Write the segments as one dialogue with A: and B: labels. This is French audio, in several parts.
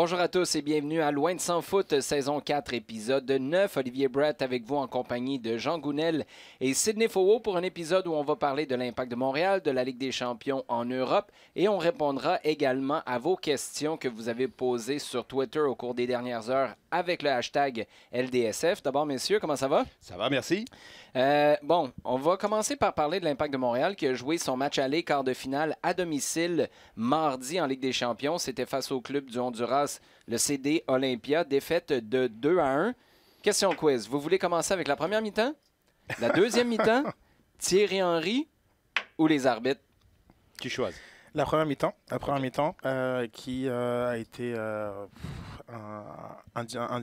A: Bonjour à tous et bienvenue à Loin de Sans Foot, saison 4, épisode 9. Olivier Brett avec vous en compagnie de Jean Gounel et Sidney Fauveau pour un épisode où on va parler de l'Impact de Montréal, de la Ligue des champions en Europe et on répondra également à vos questions que vous avez posées sur Twitter au cours des dernières heures avec le hashtag LDSF. D'abord, messieurs, comment ça va?
B: Ça va, merci.
A: Bon, on va commencer par parler de l'Impact de Montréal qui a joué son match aller quart de finale à domicile mardi en Ligue des champions. C'était face au club du Honduras, le CD Olympia, défaite de 2-1. Question quiz. Vous voulez commencer avec la première mi-temps, la deuxième mi-temps, Thierry Henry ou les arbitres?
B: Tu choisis.
C: La première mi-temps qui a été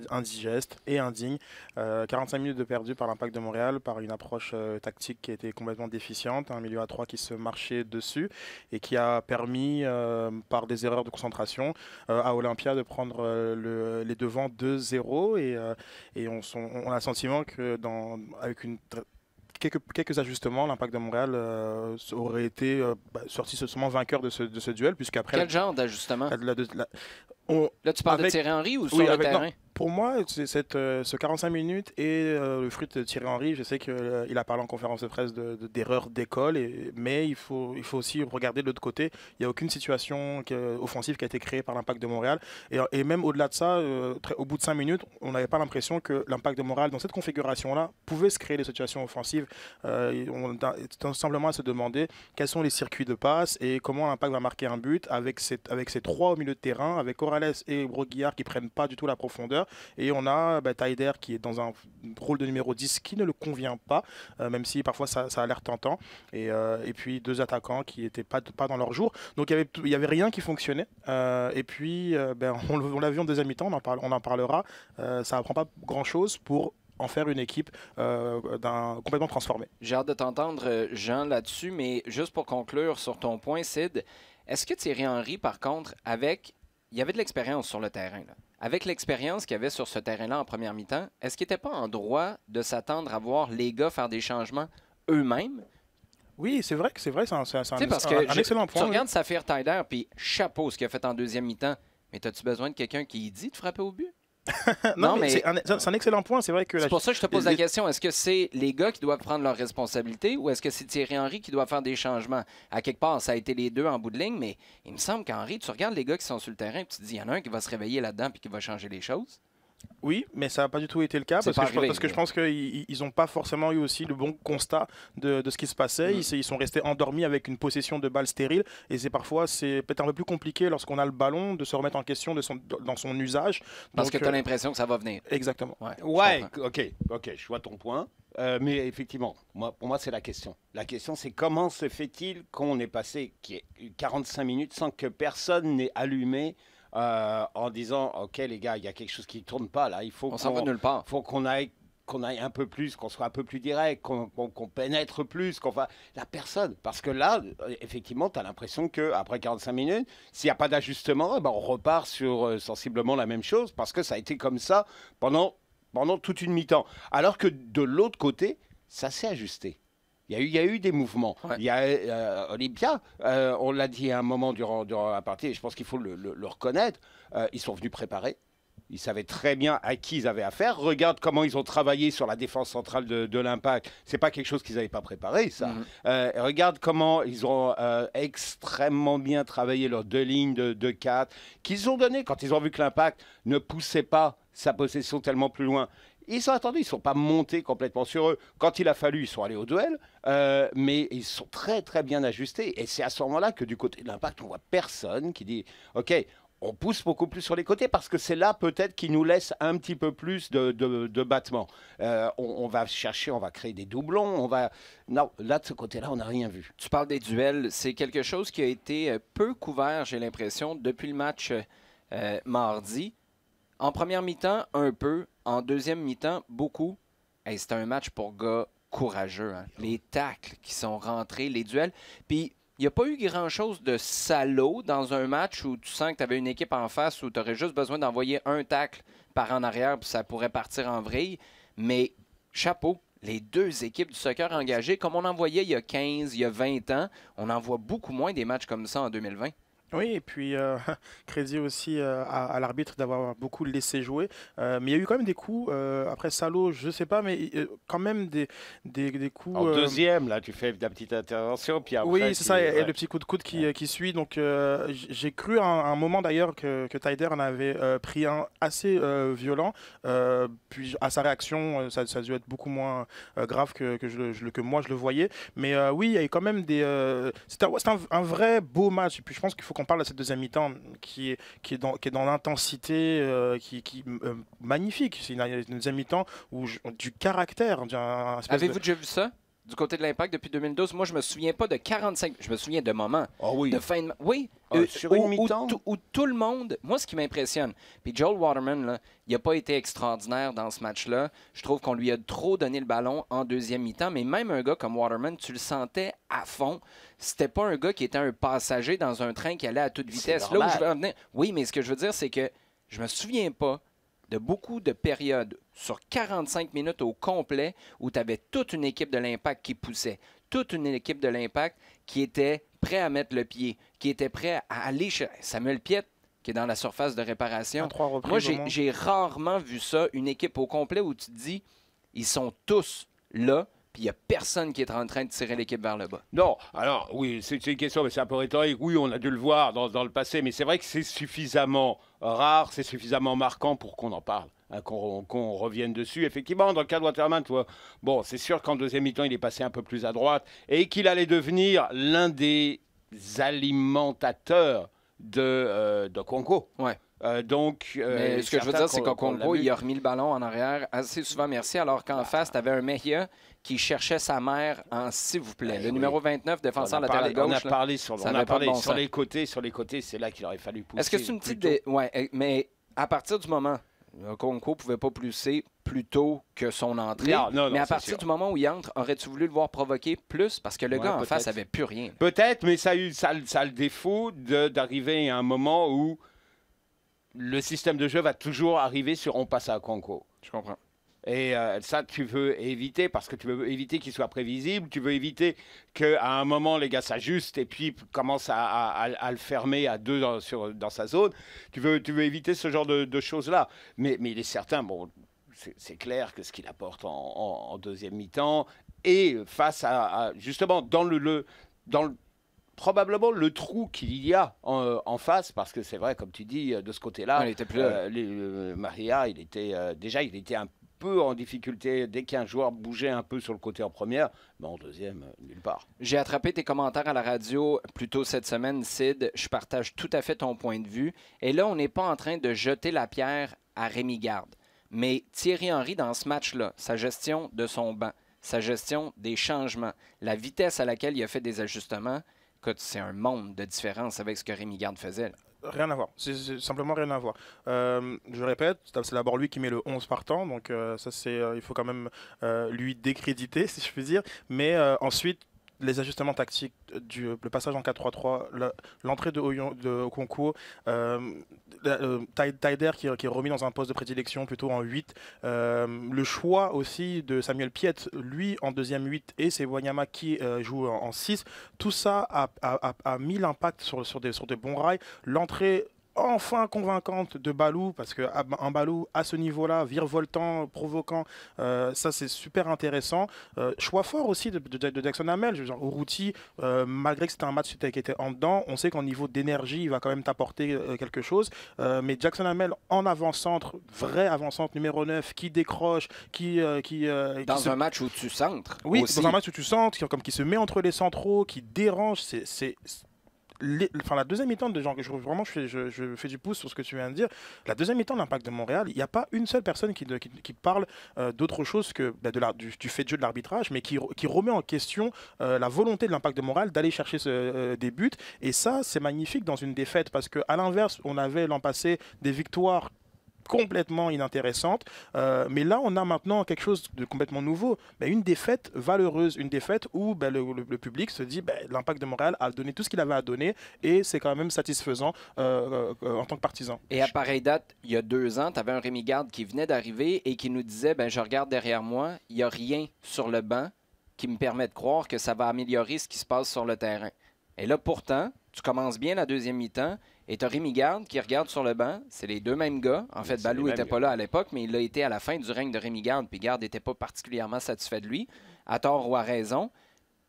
C: indigeste et indigne. 45 minutes de perdu par l'Impact de Montréal, par une approche tactique qui était complètement déficiente, un milieu à 3 qui se marchait dessus et qui a permis, par des erreurs de concentration, à Olympia de prendre les devants 2-0 et on a le sentiment que avec quelques ajustements, l'Impact de Montréal aurait été sorti seulement vainqueur de ce duel, puisqu'après...
A: Quel genre d'ajustement? Là, tu parles de Thierry Henry ou sur
C: oui,
A: le terrain?
C: Pour moi, ce 45 minutes est le fruit de Thierry Henry. Je sais qu'il a parlé en conférence de presse d'erreurs d'école, mais il faut aussi regarder de l'autre côté. Il n'y a aucune situation offensive qui a été créée par l'Impact de Montréal. Et même au-delà de ça, au bout de 5 minutes, on n'avait pas l'impression que l'Impact de Montréal, dans cette configuration-là, pouvait se créer des situations offensives. On a tout simplement à se demander quels sont les circuits de passe et comment l'Impact va marquer un but avec ces trois au milieu de terrain, avec Corrales et Broguillard qui ne prennent pas du tout la profondeur. Et on a Taider qui est dans un rôle de numéro 10 qui ne le convient pas, même si parfois ça a l'air tentant. Et puis deux attaquants qui n'étaient pas dans leur jour. Donc il y avait rien qui fonctionnait. Et puis on l'a vu en deuxième mi-temps, on en parlera. Ça ne prend pas grand-chose pour en faire une équipe complètement transformée.
A: J'ai hâte de t'entendre, Jean, là-dessus, mais juste pour conclure sur ton point, Sid, est-ce que Thierry Henry, par contre, il y avait de l'expérience sur le terrain, là. Avec l'expérience qu'il y avait sur ce terrain-là en première mi-temps, est-ce qu'il n'était pas en droit de s'attendre à voir les gars faire des changements eux-mêmes?
C: Oui, c'est vrai, c'est un excellent point.
A: Tu regardes Saphir Taider, puis chapeau ce qu'il a fait en deuxième mi-temps, mais as-tu besoin de quelqu'un qui dit de frapper au but?
C: Non, mais c'est un excellent point. C'est vrai que
A: c'est pour ça que je te pose la question. Est-ce que c'est les gars qui doivent prendre leurs responsabilités ou est-ce que c'est Thierry Henry qui doit faire des changements? À quelque part, ça a été les deux en bout de ligne, mais il me semble qu'Henry, tu regardes les gars qui sont sur le terrain et tu te dis, il y en a un qui va se réveiller là-dedans et qui va changer les choses.
C: Oui, mais ça n'a pas du tout été le cas parce que je pense qu'ils n'ont pas forcément eu aussi le bon constat de ce qui se passait. Ils sont restés endormis avec une possession de balles stérile et parfois c'est peut-être un peu plus compliqué lorsqu'on a le ballon de se remettre en question dans son usage.
A: Parce que tu as l'impression que ça va venir.
C: Exactement.
B: Ouais, ok, je vois ton point. Mais effectivement, pour moi, c'est la question. La question, c'est comment se fait-il qu'on ait passé 45 minutes sans que personne n'ait allumé en disant ok les gars, il y a quelque chose qui ne tourne pas là, il faut
A: s'en va nulle part.
B: Faut qu'on aille un peu plus, qu'on soit un peu plus direct, qu'on pénètre plus, la personne. Parce que là, effectivement, tu as l'impression qu'après 45 minutes, s'il n'y a pas d'ajustement, on repart sur sensiblement la même chose parce que ça a été comme ça pendant toute une mi-temps. Alors que de l'autre côté, ça s'est ajusté. Il y a eu des mouvements. Ouais. Il y a Olympia, on l'a dit à un moment durant la partie, et je pense qu'il faut le reconnaître, ils sont venus préparer. Ils savaient très bien à qui ils avaient affaire. Regarde comment ils ont travaillé sur la défense centrale de l'Impact. C'est pas quelque chose qu'ils n'avaient pas préparé, ça. Regarde comment ils ont extrêmement bien travaillé leurs deux lignes de 4 qu'ils ont donné quand ils ont vu que l'Impact ne poussait pas sa possession tellement plus loin. Ils ont attendu, ils ne sont pas montés complètement sur eux. Quand il a fallu, ils sont allés au duel, mais ils sont très très bien ajustés. Et c'est à ce moment-là que du côté de l'Impact, on voit personne qui dit « Ok, on pousse beaucoup plus sur les côtés parce que c'est là peut-être qui nous laisse un petit peu plus de battement. On va chercher, on va créer des doublons, Non, là de ce côté-là, on n'a rien vu. »
A: Tu parles des duels, c'est quelque chose qui a été peu couvert, j'ai l'impression, depuis le match mardi. En première mi-temps, un peu. En deuxième mi-temps, beaucoup. Hey, c'était un match pour gars courageux. Hein? Les tacles qui sont rentrés, les duels. Puis, il n'y a pas eu grand-chose de salaud dans un match où tu sens que tu avais une équipe en face où tu aurais juste besoin d'envoyer un tacle par en arrière puis ça pourrait partir en vrille. Mais, chapeau, les deux équipes du soccer engagées, comme on en voyait il y a 15, il y a 20 ans, on en voit beaucoup moins des matchs comme ça en 2020.
C: Oui, et puis crédit aussi à l'arbitre d'avoir beaucoup laissé jouer. Mais il y a eu quand même des coups, après Salo, je sais pas, mais quand même des
B: En
C: coups.
B: deuxième, là, tu fais la petite intervention, puis après,
C: Oui, c'est ça, et
B: ouais.
C: le petit coup de coude
B: Ouais.
C: qui suit. Donc, j'ai cru à un moment d'ailleurs que Taider en avait pris un assez violent. Puis, à sa réaction, ça a dû être beaucoup moins grave que moi je le voyais. Mais oui, il y a eu quand même des. C'est un vrai beau match. Et puis, je pense qu'il faut qu'on parle de cette deuxième mi-temps qui est dans l'intensité magnifique. C'est une deuxième mi-temps du caractère, un espèce de.
A: Avez-vous déjà vu ça? Du côté de l'Impact depuis 2012, moi je me souviens pas de 45, je me souviens de moments
B: Oh oui.
A: de fin de oui,
B: Sur une mi-temps?
A: où tout le monde, moi ce qui m'impressionne, puis Joel Waterman là, il n'a pas été extraordinaire dans ce match-là. Je trouve qu'on lui a trop donné le ballon en deuxième mi-temps, mais même un gars comme Waterman, tu le sentais à fond. C'était pas un gars qui était un passager dans un train qui allait à toute vitesse. Là où je veux en venir, oui, mais ce que je veux dire c'est que je me souviens pas de beaucoup de périodes sur 45 minutes au complet où tu avais toute une équipe de l'Impact qui poussait, toute une équipe de l'Impact qui était prêt à mettre le pied, qui était prêt à aller chez Samuel Piette, qui est dans la surface de réparation.
C: À 3 reprises,
A: Moi,
C: au moins.
A: j'ai rarement vu ça, une équipe au complet où tu te dis, ils sont tous là, puis il n'y a personne qui est en train de tirer l'équipe vers le bas.
B: Non, alors oui, c'est une question, mais c'est un peu rhétorique. Oui, on a dû le voir dans le passé, mais c'est vrai que c'est suffisamment rare, c'est suffisamment marquant pour qu'on en parle, hein, qu'on revienne dessus. Effectivement, dans le cas de Waterman, bon, c'est sûr qu'en deuxième mi-temps, il est passé un peu plus à droite et qu'il allait devenir l'un des alimentateurs de Conco.
A: Ouais.
B: Mais
A: ce que je veux dire, c'est qu'Okongo, il a remis le ballon en arrière assez souvent, merci, alors qu'en face, tu avais un Mejia qui cherchait sa mère en s'il vous plaît. Le numéro 29, défenseur latéral gauche.
B: On a parlé sur les côtés, c'est là qu'il aurait fallu pousser.
A: Est-ce que c'est une petite... Ouais, mais à partir du moment, Okongo ne pouvait pas pousser plus tôt que son entrée,
B: non,
A: mais à partir du moment où il entre, aurais-tu voulu le voir provoquer plus? Parce que le gars en face avait plus rien.
B: Peut-être, mais ça a le défaut d'arriver à un moment où le système de jeu va toujours arriver sur on passe à Conco.
A: Je comprends.
B: Et ça, tu veux éviter parce que tu veux éviter qu'il soit prévisible. Tu veux éviter qu'à un moment, les gars s'ajustent et puis commencent à le fermer à deux dans sa zone. Tu veux éviter ce genre de choses-là. Mais il est certain, bon, c'est clair que ce qu'il apporte en deuxième mi-temps et face à justement, dans probablement le trou qu'il y a en face, parce que c'est vrai, comme tu dis, de ce côté-là, Maria, il était un peu en difficulté dès qu'un joueur bougeait un peu sur le côté en première, mais en deuxième, nulle part.
A: J'ai attrapé tes commentaires à la radio plus tôt cette semaine, Sid. Je partage tout à fait ton point de vue. Et là, on n'est pas en train de jeter la pierre à Rémi Garde. Mais Thierry Henry, dans ce match-là, sa gestion de son banc, sa gestion des changements, la vitesse à laquelle il a fait des ajustements, écoute, c'est un monde de différence avec ce que Rémi Garde faisait. Là.
C: Rien à voir, c'est simplement rien à voir. Je répète, c'est d'abord lui qui met le 11 partant, donc ça il faut quand même lui décréditer, si je puis dire. Mais ensuite, les ajustements tactiques, le passage en 4-3-3, l'entrée de Okonkwo, Taider qui est remis dans un poste de prédilection plutôt en 8, le choix aussi de Samuel Piette, lui en deuxième 8, et c'est Wanyama qui joue en 6, tout ça a mis l'impact sur des bons rails. L'entrée enfin convaincante de Balou, parce qu'un Balou à ce niveau-là, virevoltant, provoquant, ça c'est super intéressant. Choix fort aussi de Jackson Hamel, Urruti, malgré que c'était un match qui était en dedans, on sait qu'en niveau d'énergie, il va quand même t'apporter quelque chose. Mais Jackson Hamel en avant-centre, vrai avant-centre numéro 9, qui décroche,
A: dans un match où tu centres.
C: Oui,
A: aussi.
C: Dans un match où tu centres, qui se met entre les centraux, qui dérange, la deuxième mi-temps je fais du pouce sur ce que tu viens de dire. La deuxième mi-temps de l'Impact de Montréal, il n'y a pas une seule personne qui parle d'autre chose que du fait de jeu de l'arbitrage, mais qui remet en question la volonté de l'Impact de Montréal d'aller chercher des buts. Et ça, c'est magnifique dans une défaite, parce qu'à l'inverse, on avait l'an passé des victoires complètement inintéressante. Mais là, on a maintenant quelque chose de complètement nouveau. Une défaite valeureuse, une défaite où le public se dit l'Impact de Montréal a donné tout ce qu'il avait à donner et c'est quand même satisfaisant en tant que partisan.
A: Et à pareille date, il y a 2 ans, tu avais un Rémi Garde qui venait d'arriver et qui nous disait je regarde derrière moi, il n'y a rien sur le banc qui me permet de croire que ça va améliorer ce qui se passe sur le terrain. Et là, pourtant, tu commences bien la deuxième mi-temps et tu as Rémi Garde qui regarde sur le banc. C'est les deux mêmes gars. En fait, Balou n'était pas là à l'époque, mais il l'a été à la fin du règne de Rémi Garde. Puis Garde n'était pas particulièrement satisfait de lui, à tort ou à raison.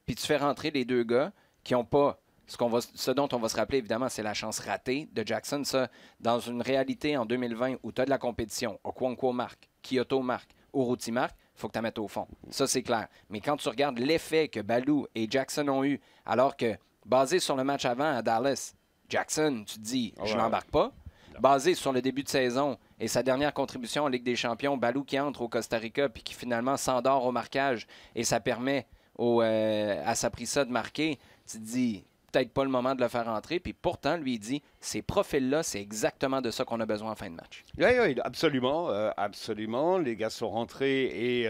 A: Puis tu fais rentrer les deux gars qui n'ont pas... Ce dont on va se rappeler, évidemment, c'est la chance ratée de Jackson. Ça, dans une réalité en 2020 où tu as de la compétition, Okonkwo marque, Kyoto marque, Urruti marque, il faut que tu la mettes au fond. Ça, c'est clair. Mais quand tu regardes l'effet que Balou et Jackson ont eu, alors que, basé sur le match avant à Dallas, Jackson, tu te dis, je l'embarque pas. Basé sur le début de saison et sa dernière contribution en Ligue des Champions, Balou qui entre au Costa Rica puis qui finalement s'endort au marquage et ça permet à Saprissa de marquer, tu te dis... peut-être pas le moment de le faire entrer. Puis pourtant, lui, il dit, ces profils-là, c'est exactement de ça qu'on a besoin en fin de match.
B: Oui, absolument. Absolument. Les gars sont rentrés et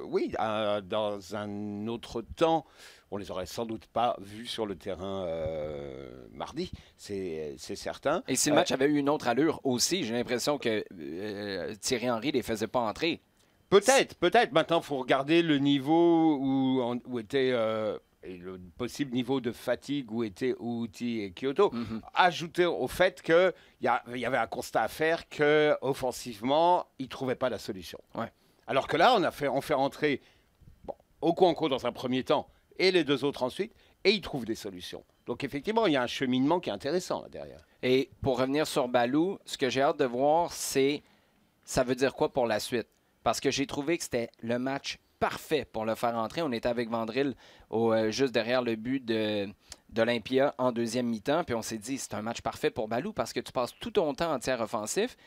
B: oui, dans un autre temps, on les aurait sans doute pas vus sur le terrain mardi, c'est certain.
A: Et si le match avait eu une autre allure aussi, j'ai l'impression que Thierry Henry les faisait pas entrer.
B: Peut-être. Maintenant, il faut regarder le niveau où était... et le possible niveau de fatigue où étaient Urruti et Kyoto, ajouté au fait qu'il y avait un constat à faire qu'offensivement, ils ne trouvaient pas la solution.
A: Ouais.
B: Alors que là, on fait rentrer Okonkwo dans un premier temps et les deux autres ensuite, et ils trouvent des solutions. Donc effectivement, il y a un cheminement qui est intéressant là derrière.
A: Et pour revenir sur Balou, ce que j'ai hâte de voir, c'est ça veut dire quoi pour la suite? Parce que j'ai trouvé que c'était le match parfait pour le faire entrer. On était avec Vandril juste derrière le but d'Olympia en deuxième mi-temps. Puis on s'est dit, c'est un match parfait pour Balou parce que tu passes tout ton temps en tiers offensif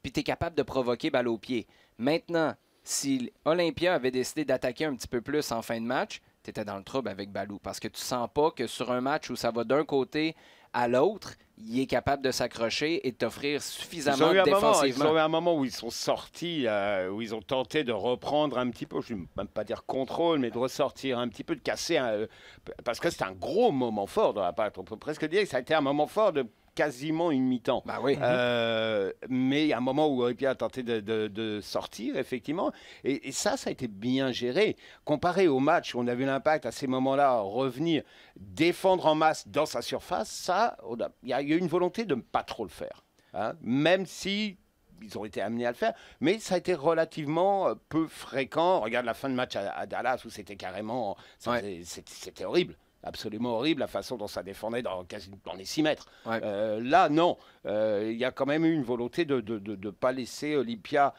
A: puis tu es capable de provoquer balle au pied. Maintenant, si Olympia avait décidé d'attaquer un petit peu plus en fin de match, tu étais dans le trouble avec Balou parce que tu sens pas que sur un match où ça va d'un côté à l'autre, il est capable de s'accrocher et de t'offrir suffisamment défensivement.
B: Ils ont eu un moment où ils sont sortis, où ils ont tenté de reprendre un petit peu, je ne vais même pas dire contrôle, mais de ressortir un petit peu, de casser, parce que c'est un gros moment fort dans la part. On peut presque dire que ça a été un moment fort de quasiment une mi-temps.
A: Ben oui.
B: Mais il y a un moment où Olympia a tenté de sortir, effectivement. Et ça a été bien géré. Comparé au match où on a vu l'Impact à ces moments-là revenir, défendre en masse dans sa surface, il y a eu une volonté de ne pas trop le faire. Hein, même si ils ont été amenés à le faire, mais ça a été relativement peu fréquent. Regarde la fin de match à Dallas où c'était carrément... C'était horrible. Absolument horrible la façon dont ça défendait dans les 6 mètres. Ouais. Là, non. Il y a quand même eu une volonté de ne pas laisser Olympia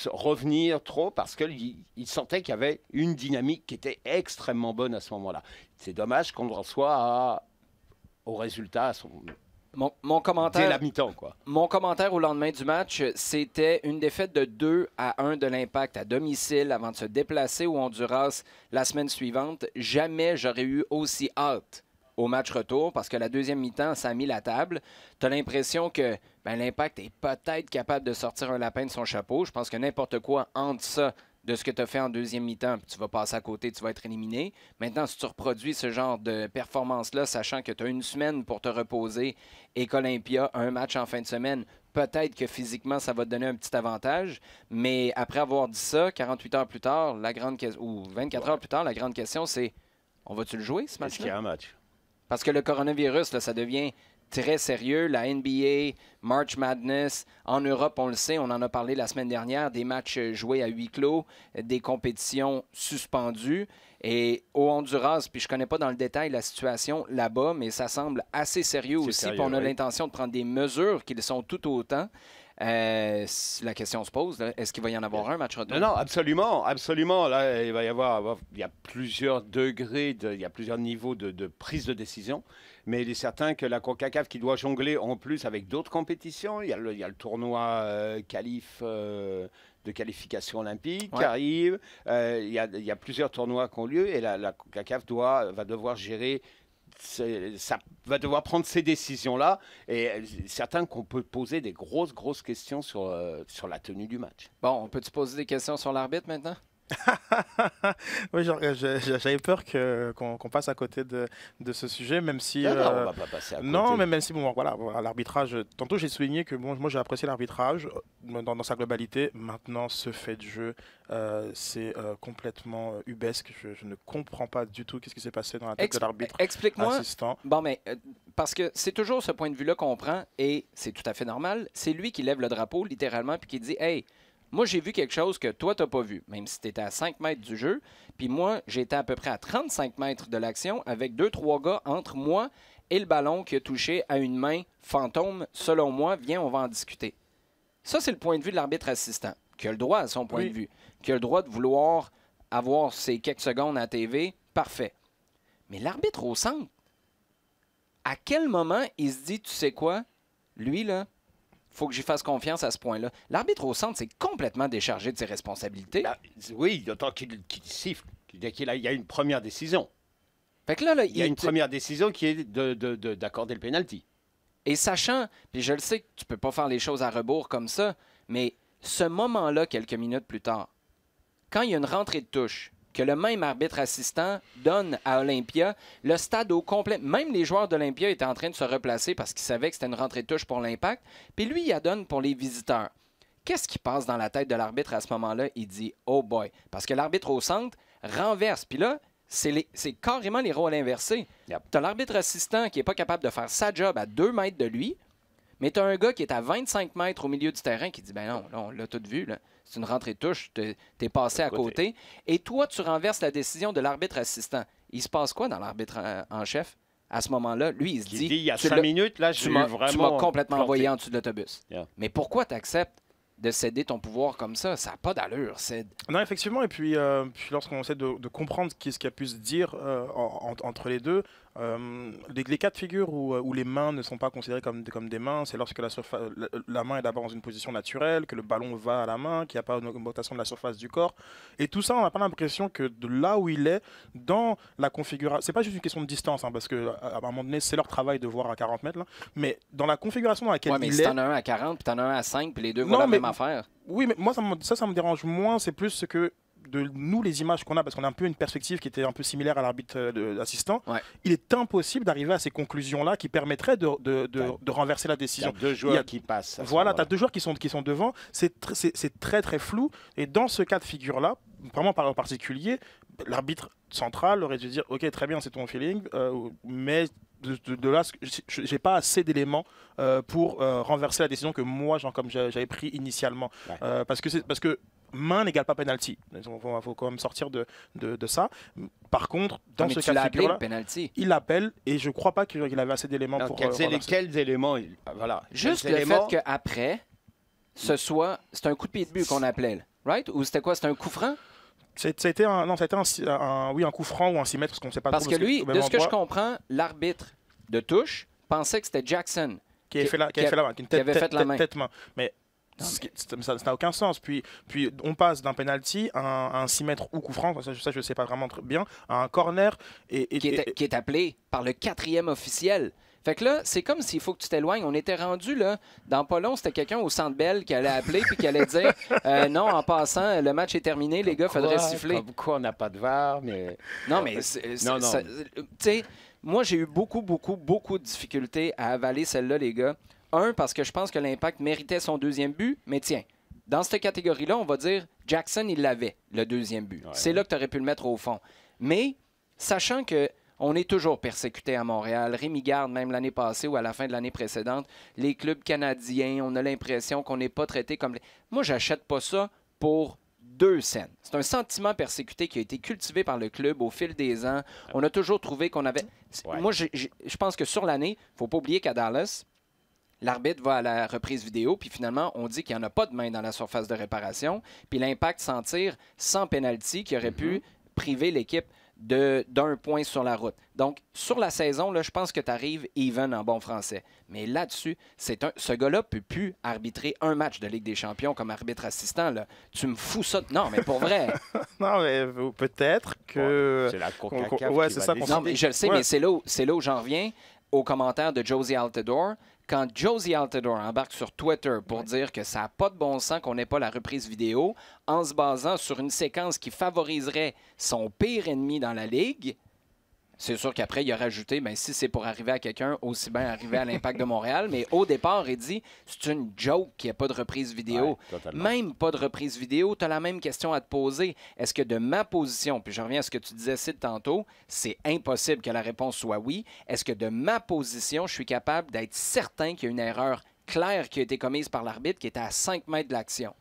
B: revenir trop parce qu'il sentait qu'il y avait une dynamique qui était extrêmement bonne à ce moment-là. C'est dommage qu'on en soit au résultat à son...
A: Mon commentaire,
B: dès la mi-temps, quoi.
A: Mon commentaire au lendemain du match, c'était une défaite de 2-1 de l'Impact à domicile avant de se déplacer au Honduras la semaine suivante. Jamais j'aurais eu aussi hâte au match retour parce que la deuxième mi-temps, ça a mis la table. Tu as l'impression que l'Impact est peut-être capable de sortir un lapin de son chapeau. Je pense que n'importe quoi entre ça de ce que tu as fait en deuxième mi-temps, tu vas passer à côté, tu vas être éliminé. Maintenant, si tu reproduis ce genre de performance-là, sachant que tu as une semaine pour te reposer et qu'Olympia a un match en fin de semaine, peut-être que physiquement, ça va te donner un petit avantage. Mais après avoir dit ça, 48 heures plus tard, ou 24 heures plus tard, la grande question, c'est on va-tu le jouer, ce match-là?
B: Est-ce qu'il y a un match?
A: Parce que le coronavirus, là, ça devient très sérieux. La NBA, March Madness, en Europe, on le sait, on en a parlé la semaine dernière, des matchs joués à huis clos, des compétitions suspendues. Et au Honduras, puis je ne connais pas dans le détail la situation là-bas, mais ça semble assez sérieux aussi. Sérieux, puis on a l'intention de prendre des mesures qui le sont tout autant. La question se pose, est-ce qu'il va y en avoir un match retour?
B: Non, absolument. Là, il y a plusieurs degrés, il y a plusieurs niveaux de prise de décision. Mais il est certain que la CONCACAF qui doit jongler en plus avec d'autres compétitions, il y a le tournoi de qualification olympique qui arrive, il y a plusieurs tournois qui ont lieu et la CONCACAF va devoir gérer, va devoir prendre ces décisions-là. Et certain qu'on peut poser des grosses questions sur la tenue du match.
A: Bon, on peut-tu poser des questions sur l'arbitre maintenant?
C: Oui, j'avais peur qu'on passe à côté de ce sujet, même si...
B: Non, on va pas passer à côté.
C: Non, mais même si, bon, voilà, l'arbitrage... Tantôt, j'ai souligné que bon, moi, j'ai apprécié l'arbitrage dans sa globalité. Maintenant, ce fait de jeu, c'est complètement ubesque. Je ne comprends pas du tout qu'est-ce qui s'est passé dans la tête de l'arbitre
A: Explique-moi.
C: assistant.
A: Bon, mais parce que c'est toujours ce point de vue-là qu'on prend et c'est tout à fait normal. C'est lui qui lève le drapeau, littéralement, puis qui dit « Hey, moi, j'ai vu quelque chose que toi, tu n'as pas vu, même si tu étais à 5 mètres du jeu. Puis moi, j'étais à peu près à 35 mètres de l'action avec 2-3 gars entre moi et le ballon qui a touché à une main fantôme. Selon moi, viens, on va en discuter. » Ça, c'est le point de vue de l'arbitre assistant, qui a le droit à son point de vue, qui a le droit de vouloir avoir ces quelques secondes à la TV. Parfait. Mais l'arbitre au centre, à quel moment il se dit, tu sais quoi, lui, là, faut que j'y fasse confiance à ce point-là. L'arbitre au centre, c'est complètement déchargé de ses responsabilités.
B: Là, oui, d'autant qu'il siffle, qu'il y a une première décision.
A: Fait que là,
B: Il y a une première décision qui est d'accorder le pénalty.
A: Et sachant, puis je le sais que tu peux pas faire les choses à rebours comme ça, mais ce moment-là, quelques minutes plus tard, quand il y a une rentrée de touche, que le même arbitre assistant donne à Olympia, le stade au complet, même les joueurs d'Olympia étaient en train de se replacer parce qu'ils savaient que c'était une rentrée de touche pour l'Impact, puis lui, il la donne pour les visiteurs. Qu'est-ce qui passe dans la tête de l'arbitre à ce moment-là? Il dit « Oh boy », parce que l'arbitre au centre renverse, puis là, c'est carrément les rôles inversés.
B: Yep.
A: Tu as l'arbitre assistant qui n'est pas capable de faire sa job à 2 mètres de lui, mais tu as un gars qui est à 25 mètres au milieu du terrain qui dit « Ben non, là, on l'a tout vu, là. C'est une rentrée de touche, t'es passé à côté. » Et toi, tu renverses la décision de l'arbitre assistant. Il se passe quoi dans l'arbitre en chef? À ce moment-là, lui, il se dit...
B: Il y a 5 minutes, là,
A: tu m'as complètement
B: planté.
A: envoyé en dessous de l'autobus.
B: Yeah.
A: Mais pourquoi tu acceptes de céder ton pouvoir comme ça? Ça n'a pas d'allure, Sid.
C: Non, effectivement, et puis lorsqu'on essaie de comprendre ce qui a pu se dire entre les deux, les cas de figure où les mains ne sont pas considérées comme des mains, c'est lorsque la main est d'abord dans une position naturelle, que le ballon va à la main, qu'il n'y a pas une augmentation de la surface du corps. Et tout ça, on n'a pas l'impression que de là où il est, dans la configuration, c'est pas juste une question de distance, hein, parce qu'à un moment donné, c'est leur travail de voir à 40 mètres, là, mais dans la configuration dans laquelle
A: mais
C: il
A: si
C: est...
A: t'en as un à 40, puis t'en as un à 5, puis les deux vont la même affaire.
C: Oui, mais moi, ça me dérange moins, c'est plus ce que... de nous, les images qu'on a, parce qu'on a un peu une perspective qui était un peu similaire à l'arbitre assistant, il est impossible d'arriver à ces conclusions-là qui permettraient de renverser la décision.
B: Il y a 2 joueurs qui passent.
C: Voilà, tu as 2 joueurs qui sont devant, c'est très très flou, et dans ce cas de figure-là, vraiment en particulier, l'arbitre central aurait dû dire « Ok, très bien, c'est ton feeling, mais... De là, j'ai pas assez d'éléments pour renverser la décision que moi, comme j'avais pris initialement. Ouais. Parce que main n'égale pas penalty. Il faut quand même sortir de ça. Par contre, dans ce cas de figure-là, il l'appelle et je crois pas qu'il avait assez d'éléments pour...
B: Quels éléments voilà.
A: Juste le fait qu'après, c'est un coup de pied de but qu'on appelait, là, right? Ou c'était quoi? C'était un coup franc?
C: C'était un coup franc ou un 6 mètres, parce qu'on ne sait pas trop.
A: Parce que lui, de ce que je comprends, l'arbitre de touche pensait que c'était Jackson
C: qui avait fait la main. Tête-main. Mais ça n'a aucun sens. Puis on passe d'un penalty à un 6 mètres ou coup franc, ça je ne sais pas vraiment très bien, à un corner.
A: Qui est appelé par le 4e officiel. Fait que là, c'est comme s'il faut que tu t'éloignes. On était rendu là, dans pas long, c'était quelqu'un au Centre Bell qui allait appeler puis qui allait dire non, en passant, le match est terminé, les gars, faudrait siffler.
B: Pourquoi on n'a pas de VAR, mais...
A: Non, mais tu sais, moi, j'ai eu beaucoup de difficultés à avaler celle-là, les gars. Parce que je pense que l'Impact méritait son 2e but, mais tiens, dans cette catégorie-là, on va dire Jackson, il l'avait, le 2e but. Ouais. C'est là que tu aurais pu le mettre au fond. Mais, sachant que on est toujours persécuté à Montréal. Rémi Garde, même l'année passée ou à la fin de l'année précédente, les clubs canadiens, on a l'impression qu'on n'est pas traité comme... Moi, j'achète pas ça pour 2 cents. C'est un sentiment persécuté qui a été cultivé par le club au fil des ans. On a toujours trouvé qu'on avait... Ouais. Moi, je pense que sur l'année, il ne faut pas oublier qu'à Dallas, l'arbitre va à la reprise vidéo, puis finalement, on dit qu'il n'y en a pas de main dans la surface de réparation, puis l'Impact s'en tire sans pénalty qui aurait pu priver l'équipe d'un point sur la route. Donc, sur la saison, là, je pense que tu arrives even en bon français. Mais là-dessus, ce gars-là ne peut plus arbitrer un match de Ligue des Champions comme arbitre assistant. Là. Tu me fous ça. Non, mais pour vrai.
C: Non, mais peut-être que...
B: c'est la CONCACAF
C: c'est ça.
A: Non, mais je le sais, mais c'est là où j'en reviens aux commentaires de Josie Altidore. Quand Josie Altidore embarque sur Twitter pour dire que ça n'a pas de bon sens qu'on n'ait pas la reprise vidéo, en se basant sur une séquence qui favoriserait son pire ennemi dans la Ligue, c'est sûr qu'après, il a rajouté, ben, si c'est pour arriver à quelqu'un, aussi bien arriver à l'Impact de Montréal. Mais au départ, il dit, c'est une joke qu'il n'y ait pas de reprise vidéo.
B: Ouais,
A: même pas de reprise vidéo, tu as la même question à te poser. Est-ce que de ma position, puis je reviens à ce que tu disais, Sid, tantôt, c'est impossible que la réponse soit oui. Est-ce que de ma position, je suis capable d'être certain qu'il y a une erreur claire qui a été commise par l'arbitre qui était à 5 mètres de l'action?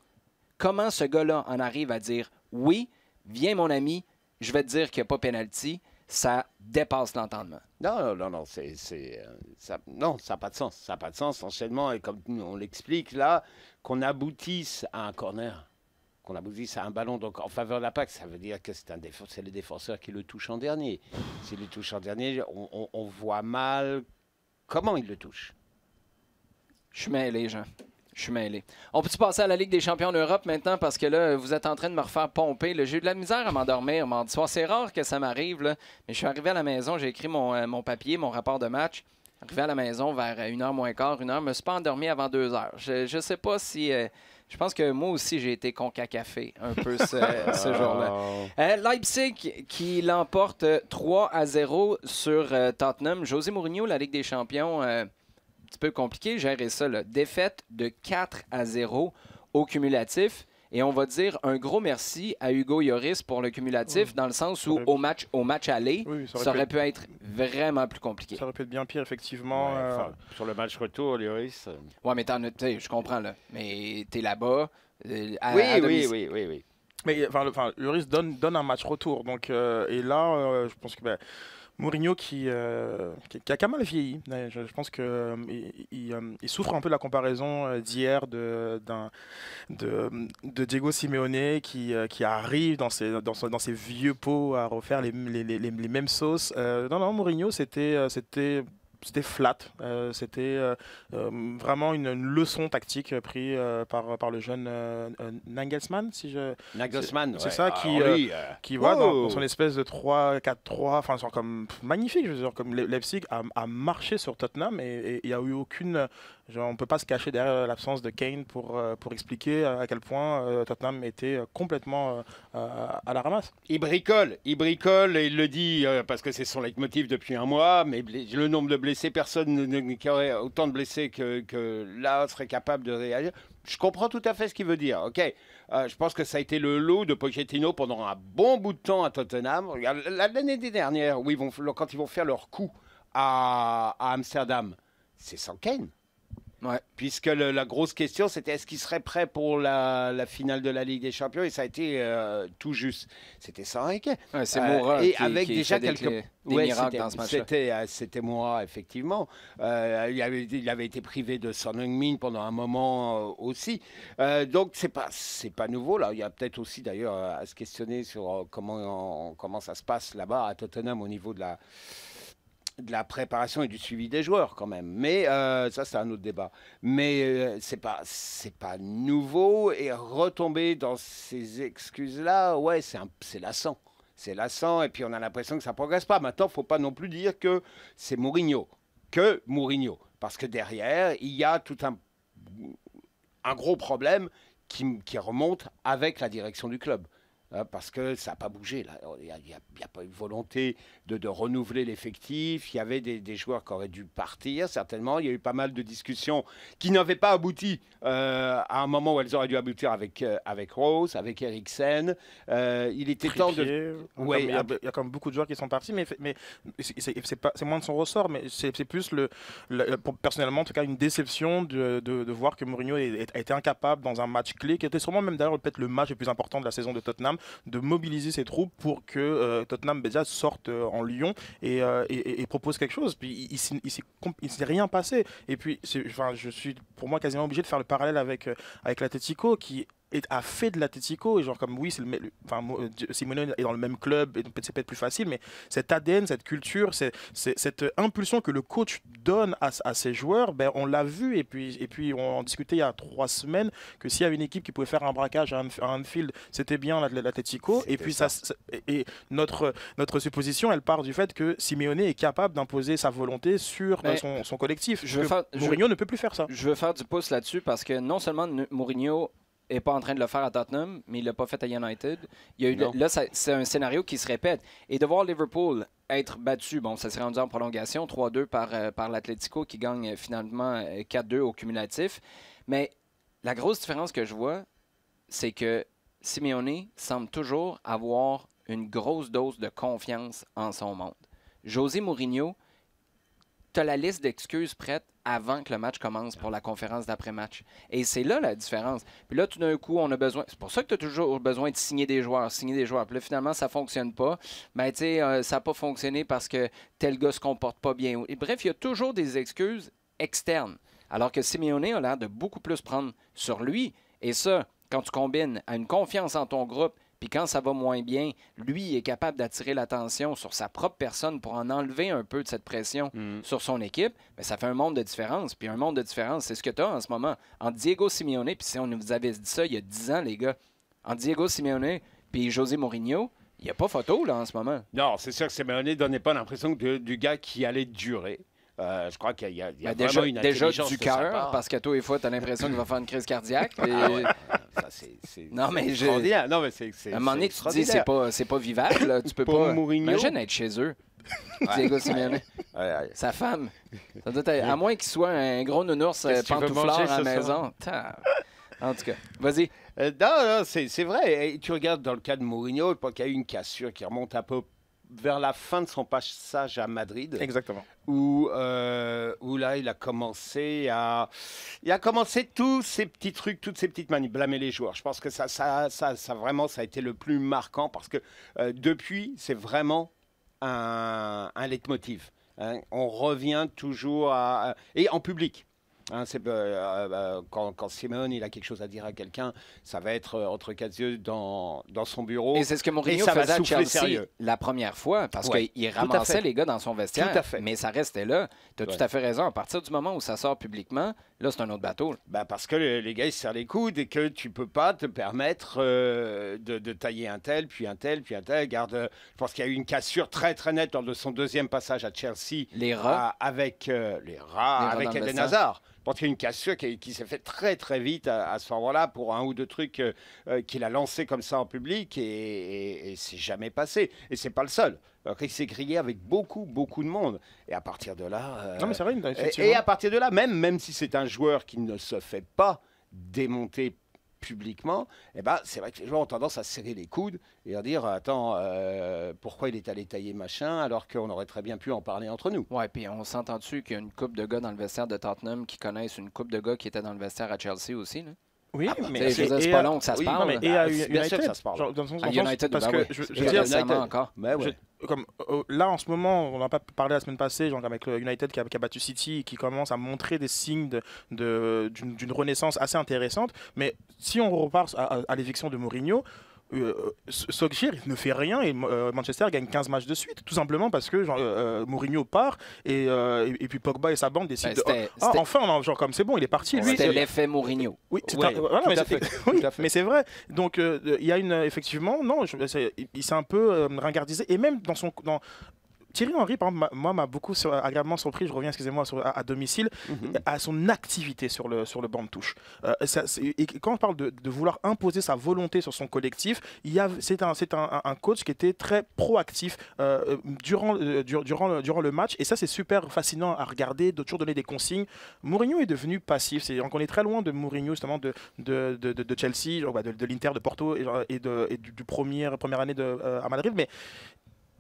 A: Comment ce gars-là en arrive à dire, oui, viens mon ami, je vais te dire qu'il n'y a pas pénalty? Ça dépasse l'entendement.
B: Non, ça n'a pas de sens. Ça n'a pas de sens, enchaînement. Et comme on l'explique là, qu'on aboutisse à un corner, qu'on aboutisse à un ballon donc en faveur de la PAC, ça veut dire que c'est les défenseurs qui le touchent en dernier. S'ils le touchent en dernier, on voit mal comment ils le touchent.
A: Je suis mêlé, Jean. Je suis mêlé. On peut-tu passer à la Ligue des champions d'Europe maintenant? Parce que là, vous êtes en train de me refaire pomper. J'ai eu de la misère à m'endormir mardi soir. C'est rare que ça m'arrive, là. Mais je suis arrivé à la maison, j'ai écrit mon papier, mon rapport de match. Arrivé à la maison vers 1h moins quart, 1h. Je ne me suis pas endormi avant 2h. Je ne sais pas si... je pense que moi aussi, j'ai été concacafé un peu ce jour-là. Leipzig qui l'emporte 3-0 sur Tottenham. José Mourinho, la Ligue des champions... un petit peu compliqué gérer ça. Là. Défaite de 4-0 au cumulatif. Et on va dire un gros merci à Hugo Lloris pour le cumulatif, dans le sens où au match aller, ça aurait pu être vraiment plus compliqué.
C: Ça aurait pu être bien pire, effectivement.
B: Sur le match retour, Lloris...
A: Ouais, mais je comprends, là. Mais t'es là-bas.
B: Oui.
C: Mais Lloris donne un match retour. Donc, et là, je pense que... Mourinho qui a mal vieilli. Je pense qu'il souffre un peu de la comparaison d'hier de Diego Simeone qui arrive dans ses vieux pots à refaire les mêmes sauces. Non, Mourinho, c'était flat. C'était vraiment une leçon tactique prise par le jeune Nagelsmann,
B: Nagelsmann,
C: c'est ça qui va dans son espèce de 3-4-3, enfin comme magnifique, je veux dire, comme Leipzig a marché sur Tottenham et il n'y a eu aucune... on ne peut pas se cacher derrière l'absence de Kane pour expliquer à quel point Tottenham était complètement à la ramasse.
B: Il bricole et il le dit parce que c'est son leitmotiv depuis un mois, mais le nombre de blessés, personne qui aurait autant de blessés que là serait capable de réagir. Je comprends tout à fait ce qu'il veut dire. Ok, je pense que ça a été le lot de Pochettino pendant un bon bout de temps à Tottenham. L'année dernière, où quand ils vont faire leur coup à Amsterdam, c'est sans Kane.
A: Ouais.
B: Puisque la grosse question, c'était est-ce qu'il serait prêt pour la finale de la Ligue des Champions, et ça a été tout juste. C'était sans Henrique.
A: Ouais, c'est Moura
B: et
A: qui,
B: avec
A: qui
B: déjà
A: fait
B: quelques
A: des miracles dans ce match-là.
B: C'était Moura, effectivement. Il avait été privé de Son Heung-min pendant un moment aussi. Donc c'est pas nouveau là. Il y a peut-être aussi d'ailleurs à se questionner sur comment ça se passe là-bas à Tottenham au niveau de la préparation et du suivi des joueurs quand même. Mais ça, c'est un autre débat. Mais c'est pas nouveau. Et retomber dans ces excuses-là, ouais, c'est lassant. C'est lassant et puis on a l'impression que ça ne progresse pas. Maintenant, il ne faut pas non plus dire que c'est Mourinho. Parce que derrière, il y a tout un gros problème qui remonte avec la direction du club. Parce que ça n'a pas bougé. Il n'y a pas eu volonté de renouveler l'effectif. Il y avait des joueurs qui auraient dû partir, certainement. Il y a eu pas mal de discussions qui n'avaient pas abouti à un moment où elles auraient dû aboutir avec Rose, avec Eriksen. Il était temps de...
C: Ouais, il y a quand même beaucoup de joueurs qui sont partis, mais c'est moins de son ressort, mais c'est plus, personnellement, en tout cas, une déception de voir que Mourinho a été incapable dans un match clé, qui était sûrement même d'ailleurs peut-être le match le plus important de la saison de Tottenham, de mobiliser ses troupes pour que Tottenham déjà sorte en Lyon et propose quelque chose. Puis il s'est rien passé. Et puis je suis pour moi quasiment obligé de faire le parallèle avec l'Atlético qui a fait de l'Atlético, et genre comme oui, Simeone est dans le même club, et donc c'est peut-être plus facile, mais cet ADN, cette culture, cette impulsion que le coach donne à ses joueurs, ben, on l'a vu, et puis on en discutait il y a 3 semaines, que s'il y avait une équipe qui pouvait faire un braquage à Anfield, c'était bien l'Atlético, et puis et notre supposition, elle part du fait que Simeone est capable d'imposer sa volonté sur son collectif. Mourinho ne peut plus faire ça.
A: Je veux faire du pouce là-dessus parce que non seulement Mourinho n'est pas en train de le faire à Tottenham, mais il ne l'a pas fait à United. Là, c'est un scénario qui se répète. Et de voir Liverpool être battu, bon, ça s'est rendu en prolongation, 3-2 par l'Atlético qui gagne finalement 4-2 au cumulatif. Mais la grosse différence que je vois, c'est que Simeone semble toujours avoir une grosse dose de confiance en son monde. José Mourinho, tu as la liste d'excuses prête avant que le match commence pour la conférence d'après-match. Et c'est là la différence. Puis là, tout d'un coup, on a besoin... C'est pour ça que tu as toujours besoin de signer des joueurs. Puis là, finalement, ça ne fonctionne pas. Mais tu sais, ça n'a pas fonctionné parce que tel gars ne se comporte pas bien. Et bref, il y a toujours des excuses externes. Alors que Simeone a l'air de beaucoup plus prendre sur lui. Et ça, quand tu combines à une confiance en ton groupe, puis quand ça va moins bien, lui est capable d'attirer l'attention sur sa propre personne pour en enlever un peu de cette pression sur son équipe, bien, ça fait un monde de différence. Puis un monde de différence, c'est ce que tu as en ce moment. Entre Diego Simeone, puis si on vous avait dit ça il y a 10 ans, les gars, entre Diego Simeone puis José Mourinho, il n'y a pas photo là en ce moment.
B: Non, c'est sûr que Simeone ne donnait pas l'impression du gars qui allait durer. Je crois qu'il y a
A: déjà,
B: vraiment une intelligence
A: déjà du cœur, parce que toi et fois, tu as l'impression qu'il va faire une crise cardiaque. Et...
B: ça, c'est
A: non, mais
B: extraordinaire. Non, mais
A: à un moment donné, tu te dis, c'est pas vivable. Là. Tu peux
B: Pour
A: pas.
B: Mourinho.
A: Imagine être chez eux. Diego Simeone. Sa femme. Ça doit être, à moins qu'il soit un gros nounours pantouflard à la maison. En tout cas, vas-y.
B: Non, c'est vrai. Et tu regardes dans le cas de Mourinho, qu'il y a eu une cassure qui remonte un peu vers la fin de son passage à Madrid.
C: Exactement.
B: Où là, il a commencé tous ces petits trucs, toutes ces petites manies, blâmer les joueurs. Je pense que ça vraiment, ça a été le plus marquant parce que depuis, c'est vraiment un leitmotiv. Hein. On revient toujours et en public. Hein, quand Simeone il a quelque chose à dire à quelqu'un, ça va être entre quatre yeux dans son bureau.
A: Et c'est ce que Mourinho faisait à Chelsea la première fois, parce qu'il ramassait les gars dans son vestiaire, mais ça restait là. Tu as tout à fait raison. À partir du moment où ça sort publiquement, là, c'est un autre bateau.
B: Parce que les gars, ils se serrent les coudes et que tu peux pas te permettre de tailler un tel, puis un tel, puis un tel. Je pense qu'il y a eu une cassure très, très nette lors de son deuxième passage à Chelsea.
A: Les rats.
B: Avec Eden Hazard. Je pense qu'il y a une cassure qui s'est faite très très vite à ce moment-là pour un ou deux trucs qu'il a lancés comme ça en public et c'est jamais passé. Et c'est pas le seul. Alors, il s'est grillé avec beaucoup de monde. Et à partir de là...
C: non mais c'est vrai,
B: et à partir de là, même si c'est un joueur qui ne se fait pas démonter publiquement, c'est vrai que les joueurs ont tendance à serrer les coudes et à dire attends, pourquoi il est allé tailler machin alors qu'on aurait très bien pu en parler entre nous.
A: Ouais, puis on s'entend dessus qu'il y a une couple de gars dans le vestiaire de Tottenham qui connaissent une couple de gars qui étaient dans le vestiaire à Chelsea aussi. Là.
C: Oui, mais
A: c'est pas long que ça se parle.
C: Non, mais et à United, ça se parle. Genre, dans son sens,
A: United,
C: parce que je veux dire,
A: encore.
C: Là, en ce moment, on n'a pas parlé la semaine passée, genre avec le United qui a battu City et qui commence à montrer des signes d'une renaissance assez intéressante. Mais si on repart à l'éviction de Mourinho, Solskjaer ne fait rien et Manchester gagne 15 matchs de suite, tout simplement parce que Mourinho part et puis Pogba et sa bande décident enfin, genre comme c'est bon, il est parti.
A: C'était l'effet Mourinho.
C: Oui, mais c'est vrai. Donc il y a effectivement, non, il s'est un peu ringardisé et même dans Thierry Henry, par exemple, moi, m'a beaucoup agréablement surpris, je reviens, excusez-moi, à domicile, à son activité sur le banc de touche. Et quand on parle de vouloir imposer sa volonté sur son collectif, c'est un coach qui était très proactif durant le match, et ça, c'est super fascinant à regarder, de toujours donner des consignes. Mourinho est devenu passif, on est très loin de Mourinho, justement, de Chelsea, de l'Inter, de Porto, et du première année à Madrid, mais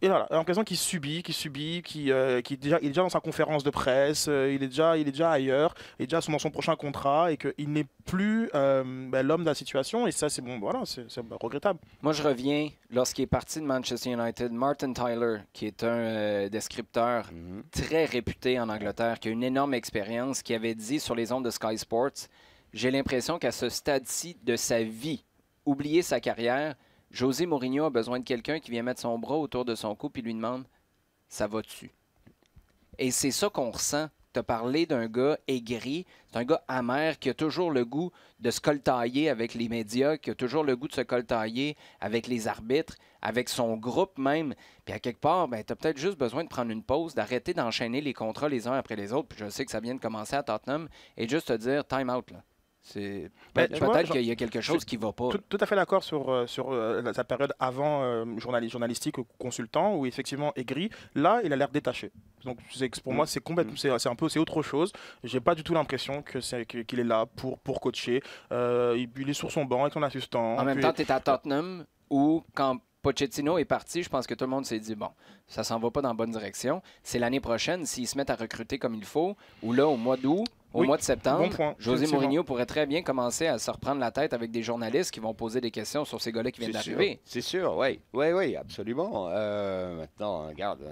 C: et voilà, l'impression qu'il subit, il est déjà dans sa conférence de presse, il est déjà ailleurs, il est déjà dans son prochain contrat et qu'il n'est plus l'homme de la situation. Et ça, c'est bon, voilà, c'est regrettable.
A: Moi, je reviens lorsqu'il est parti de Manchester United, Martin Tyler, qui est un descripteur très réputé en Angleterre, qui a une énorme expérience, qui avait dit sur les ondes de Sky Sports j'ai l'impression qu'à ce stade-ci de sa vie, oublier sa carrière, José Mourinho a besoin de quelqu'un qui vient mettre son bras autour de son cou et lui demande « ça va-tu? » Et c'est ça qu'on ressent. Tu as parlé d'un gars aigri, c'est un gars amer qui a toujours le goût de se coltailler avec les médias, qui a toujours le goût de se coltailler avec les arbitres, avec son groupe même. Puis à quelque part, ben, tu as peut-être juste besoin de prendre une pause, d'arrêter d'enchaîner les contrats les uns après les autres. Puis je sais que ça vient de commencer à Tottenham. Et juste te dire, time out, là. Peut-être qu'il y a quelque chose qui ne va pas.
C: Tout à fait d'accord sur sa période avant journalistique ou consultant, où effectivement aigri. Là, il a l'air détaché. Donc pour moi, c'est complètement, c'est autre chose. J'ai pas du tout l'impression qu'il est là pour coacher. Il est sur son banc avec son assistant.
A: En même temps, tu es à Tottenham où quand Pochettino est parti, je pense que tout le monde s'est dit, bon, ça s'en va pas dans la bonne direction. C'est l'année prochaine, s'ils se mettent à recruter comme il faut, ou là, au mois d'août, au mois de septembre,
C: bon
A: José Mourinho pourrait très bien commencer à se reprendre la tête avec des journalistes qui vont poser des questions sur ces gars-là qui viennent d'arriver.
B: C'est sûr, oui, absolument. Maintenant, regarde,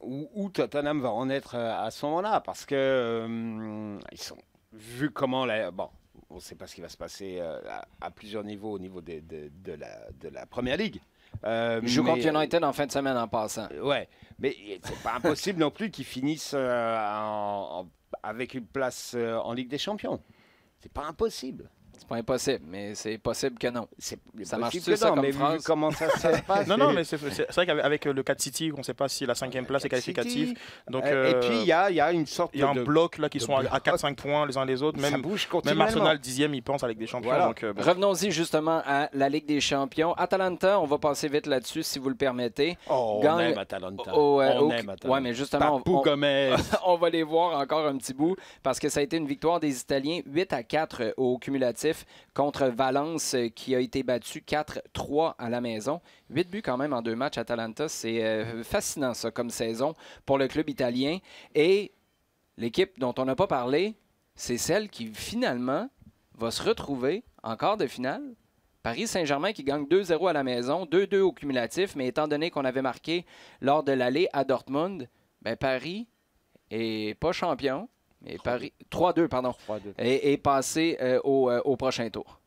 B: où Tottenham va en être à ce moment-là, parce que ils sont vu comment bon. On ne sait pas ce qui va se passer à plusieurs niveaux au niveau de la Première Ligue.
A: Ils jouent contre United en fin de semaine en passant.
B: Ouais, mais c'est pas impossible non plus qu'ils finissent avec une place en Ligue des Champions. C'est pas impossible.
A: C'est pas impossible, mais c'est possible que non. Ça marche
B: que
A: ça
B: non,
A: comme
B: mais
A: phrase?
B: vu comment ça se passe.
C: Non, mais c'est vrai qu'avec le cas de City, on ne sait pas si la 5e place est qualificative. Donc,
B: et puis, il y a une sorte
C: il y a un bloc là qui sont à 4-5 points les uns les autres.
B: Ça bouge
C: même Arsenal 10e, il pense à la Ligue des Champions.
B: Voilà.
C: Donc,
A: Revenons-y justement à la Ligue des Champions. Atalanta, on va passer vite là-dessus si vous le permettez.
B: On aime Atalanta. On aime Atalanta.
A: Ouais, mais justement, on va les voir encore un petit bout parce que ça a été une victoire des Italiens 8-4 au cumulatif contre Valence qui a été battu 4-3 à la maison. 8 buts quand même en 2 matchs. Atalanta, c'est fascinant ça comme saison pour le club italien. Et l'équipe dont on n'a pas parlé, c'est celle qui finalement va se retrouver en quart de finale. Paris Saint-Germain qui gagne 2-0 à la maison, 2-2 au cumulatif, mais étant donné qu'on avait marqué lors de l'aller à Dortmund, ben Paris est pas champion. Et Paris 3-2, pardon. 3-2. Et passé au prochain tour.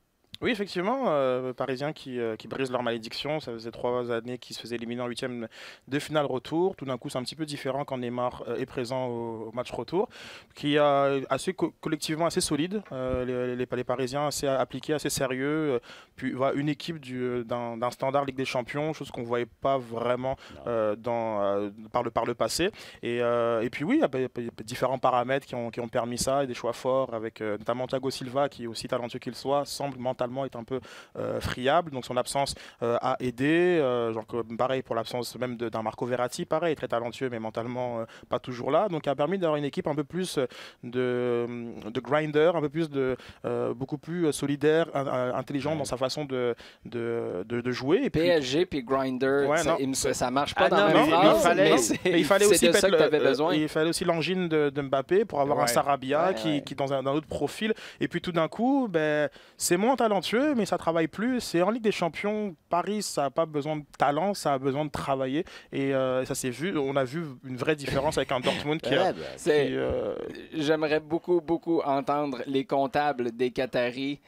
C: Oui, effectivement, Parisiens qui brisent leur malédiction. Ça faisait 3 années qu'ils se faisaient éliminer en 8e de finale retour. Tout d'un coup, c'est un petit peu différent quand Neymar est présent au match retour, qui est collectivement assez solide. Les Parisiens assez appliqués, assez sérieux. Puis une équipe d'un standard Ligue des Champions, chose qu'on ne voyait pas vraiment par le passé. Et puis oui, il y a différents paramètres qui ont permis ça, et des choix forts, avec notamment Thiago Silva, qui, aussi talentueux qu'il soit, semble mentalement est un peu friable, donc son absence a aidé. Pareil pour l'absence même d'un Marco Verratti, pareil, très talentueux mais mentalement pas toujours là, donc a permis d'avoir une équipe un peu plus de grinder, un peu plus beaucoup plus solidaire, intelligent dans sa façon de jouer. Et puis,
A: PSG puis grinder, ça marche pas dans la
B: même
A: phrase,
C: il fallait aussi
A: de ça que tu avais besoin.
C: Il fallait aussi l'angine de Mbappé pour avoir un Sarabia qui dans un autre profil, et puis tout d'un coup c'est moins talentueux, mais ça travaille plus. C'est en Ligue des Champions, Paris, ça n'a pas besoin de talent, ça a besoin de travailler. Et ça s'est vu, on a vu une vraie différence avec un Dortmund
A: J'aimerais beaucoup entendre les comptables des Qataris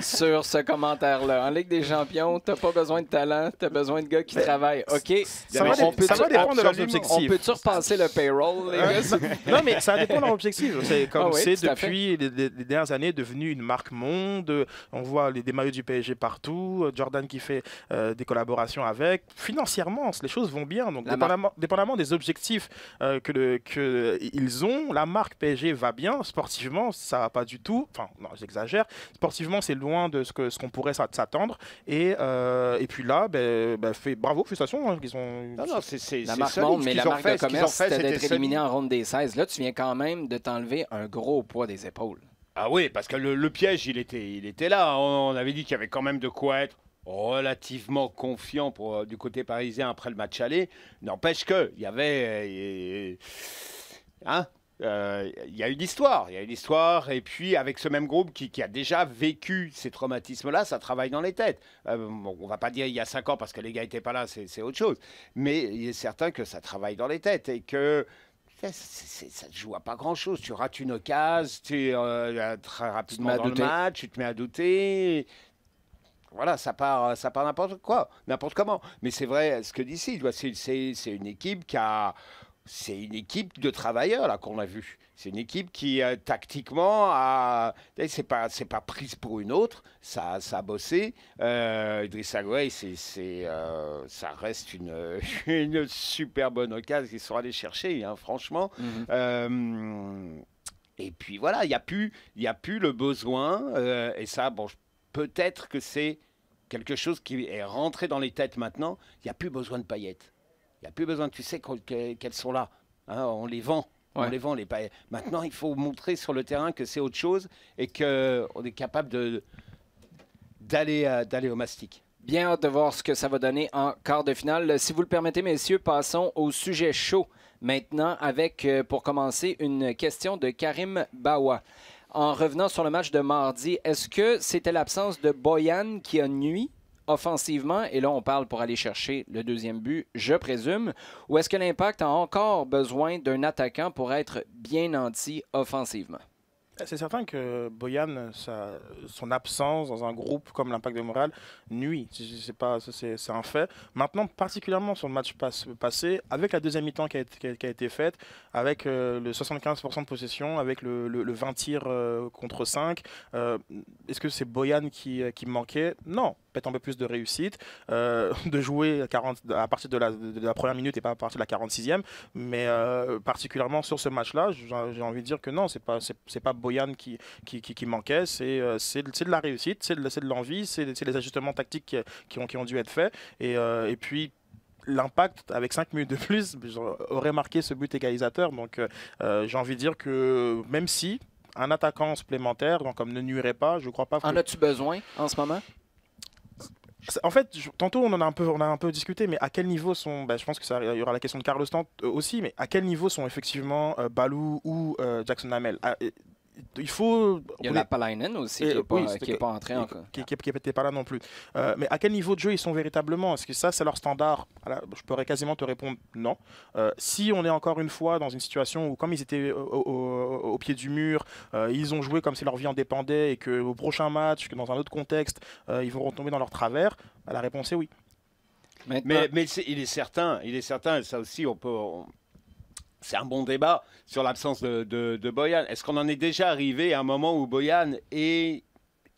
A: sur ce commentaire-là. En Ligue des Champions, tu n'as pas besoin de talent, tu as besoin de gars qui travaillent. OK,
C: ça va dépendre de leurs objectifs.
A: On peut-tu repasser le payroll, les gars?
C: Non, mais ça dépend de leurs objectifs. C'est comme depuis les dernières années devenu une marque monde. On voit des maillots du PSG partout, Jordan qui fait des collaborations avec. Financièrement, les choses vont bien. Donc, dépendamment des objectifs qu'ils ont, la marque PSG va bien. Sportivement, ça va pas du tout. Enfin, non, j'exagère. Sportivement, c'est loin de ce qu'on pourrait s'attendre. Et puis là, bravo, félicitations. Hein,
A: c'est la marque monde, mais la marque de commerce, c'était d'être éliminé en ronde des 16. Là, tu viens quand même de t'enlever un gros poids des épaules.
B: Ah oui, parce que le piège, il était là. On avait dit qu'il y avait quand même de quoi être relativement confiant du côté parisien après le match aller. N'empêche qu'il y avait... il y a eu l'histoire. Il y a eu l'histoire, et puis avec ce même groupe qui a déjà vécu ces traumatismes-là, ça travaille dans les têtes. On ne va pas dire il y a 5 ans parce que les gars n'étaient pas là, c'est autre chose. Mais il est certain que ça travaille dans les têtes et que... Ça ne te joue à pas grand-chose. Tu rates une occasion, tu es très rapidement dans le match, tu te mets à douter. Voilà, ça part n'importe quoi, n'importe comment. Mais c'est vrai, ce que dit Sylvain, c'est une équipe c'est une équipe de travailleurs là qu'on a vu. C'est une équipe qui tactiquement c'est pas prise pour une autre. Ça a bossé. Idrissa Gueye, ça reste une super bonne occasion qu'ils sont allés chercher, hein, franchement. Et puis voilà, il y a plus le besoin. Et ça, bon, peut-être que c'est quelque chose qui est rentré dans les têtes maintenant. Il n'y a plus besoin de paillettes. Il n'y a plus besoin, tu sais qu'elles sont là. Hein, on les vend.
A: Ouais.
B: On les vend, les paillettes. Maintenant, il faut montrer sur le terrain que c'est autre chose et qu'on est capable d'aller au mastic.
A: Bien hâte de voir ce que ça va donner en quart de finale. Si vous le permettez, messieurs, passons au sujet chaud maintenant avec, pour commencer, une question de Karim Bawa. En revenant sur le match de mardi, est-ce que c'était l'absence de Boyan qui a nui offensivement? Et là, on parle pour aller chercher le deuxième but, je présume. Ou est-ce que l'Impact a encore besoin d'un attaquant pour être bien nanti offensivement?
C: C'est certain que Boyan, son absence dans un groupe comme l'Impact de Montréal nuit. C'est un fait. Maintenant, particulièrement sur le match passé, avec la deuxième mi-temps qui a été faite, avec le 75% de possession, avec le 20 tirs contre 5, est-ce que c'est Boyan qui manquait? Non. Peut-être un peu plus de réussite, de jouer à partir de la première minute et pas à partir de la 46e. Mais particulièrement sur ce match-là, j'ai envie de dire que non, c'est pas Boyan qui manquait, c'est de la réussite, c'est de l'envie, c'est les ajustements tactiques qui ont dû être faits. Et puis, l'Impact, avec 5 minutes de plus, aurait marqué ce but égalisateur. Donc, j'ai envie de dire que même si un attaquant supplémentaire, donc, comme ne nuirait pas, je ne crois pas.
A: En as-tu besoin en ce moment?
C: En fait, tantôt on a un peu discuté, mais à quel niveau sont, je pense qu'il y aura la question de Carlos Tant aussi, mais à quel niveau sont effectivement Balou ou Jackson Hamel? Il y
A: a la Palainen aussi qui n'est pas entré encore.
C: Qui n'était pas là non plus. Mais à quel niveau de jeu ils sont véritablement? Est-ce que ça, c'est leur standard? Je pourrais quasiment te répondre non. Si on est encore une fois dans une situation où, comme ils étaient au pied du mur, ils ont joué comme si leur vie en dépendait et qu'au prochain match, que dans un autre contexte, ils vont retomber dans leur travers, la réponse est oui.
B: Mais il est certain, et ça aussi, c'est un bon débat sur l'absence de Boyan. Est-ce qu'on en est déjà arrivé à un moment où Boyan est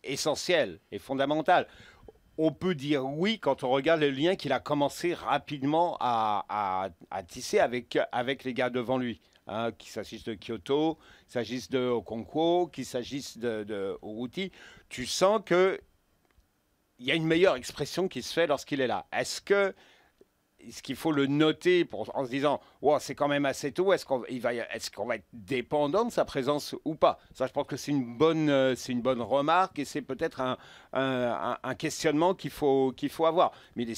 B: essentiel et fondamental? On peut dire oui quand on regarde le lien qu'il a commencé rapidement à tisser avec les gars devant lui. Hein, qu'il s'agisse de Kyoto, qu'il s'agisse de Okonkwo, qu'il s'agisse de Urruti. Tu sens qu'il y a une meilleure expression qui se fait lorsqu'il est là. Est-ce qu'il faut le noter en se disant wow, c'est quand même assez tôt, est-ce qu'on va être dépendant de sa présence ou pas? Ça, je pense que c'est une bonne remarque et c'est peut-être un questionnement qu'il faut avoir. Mais il est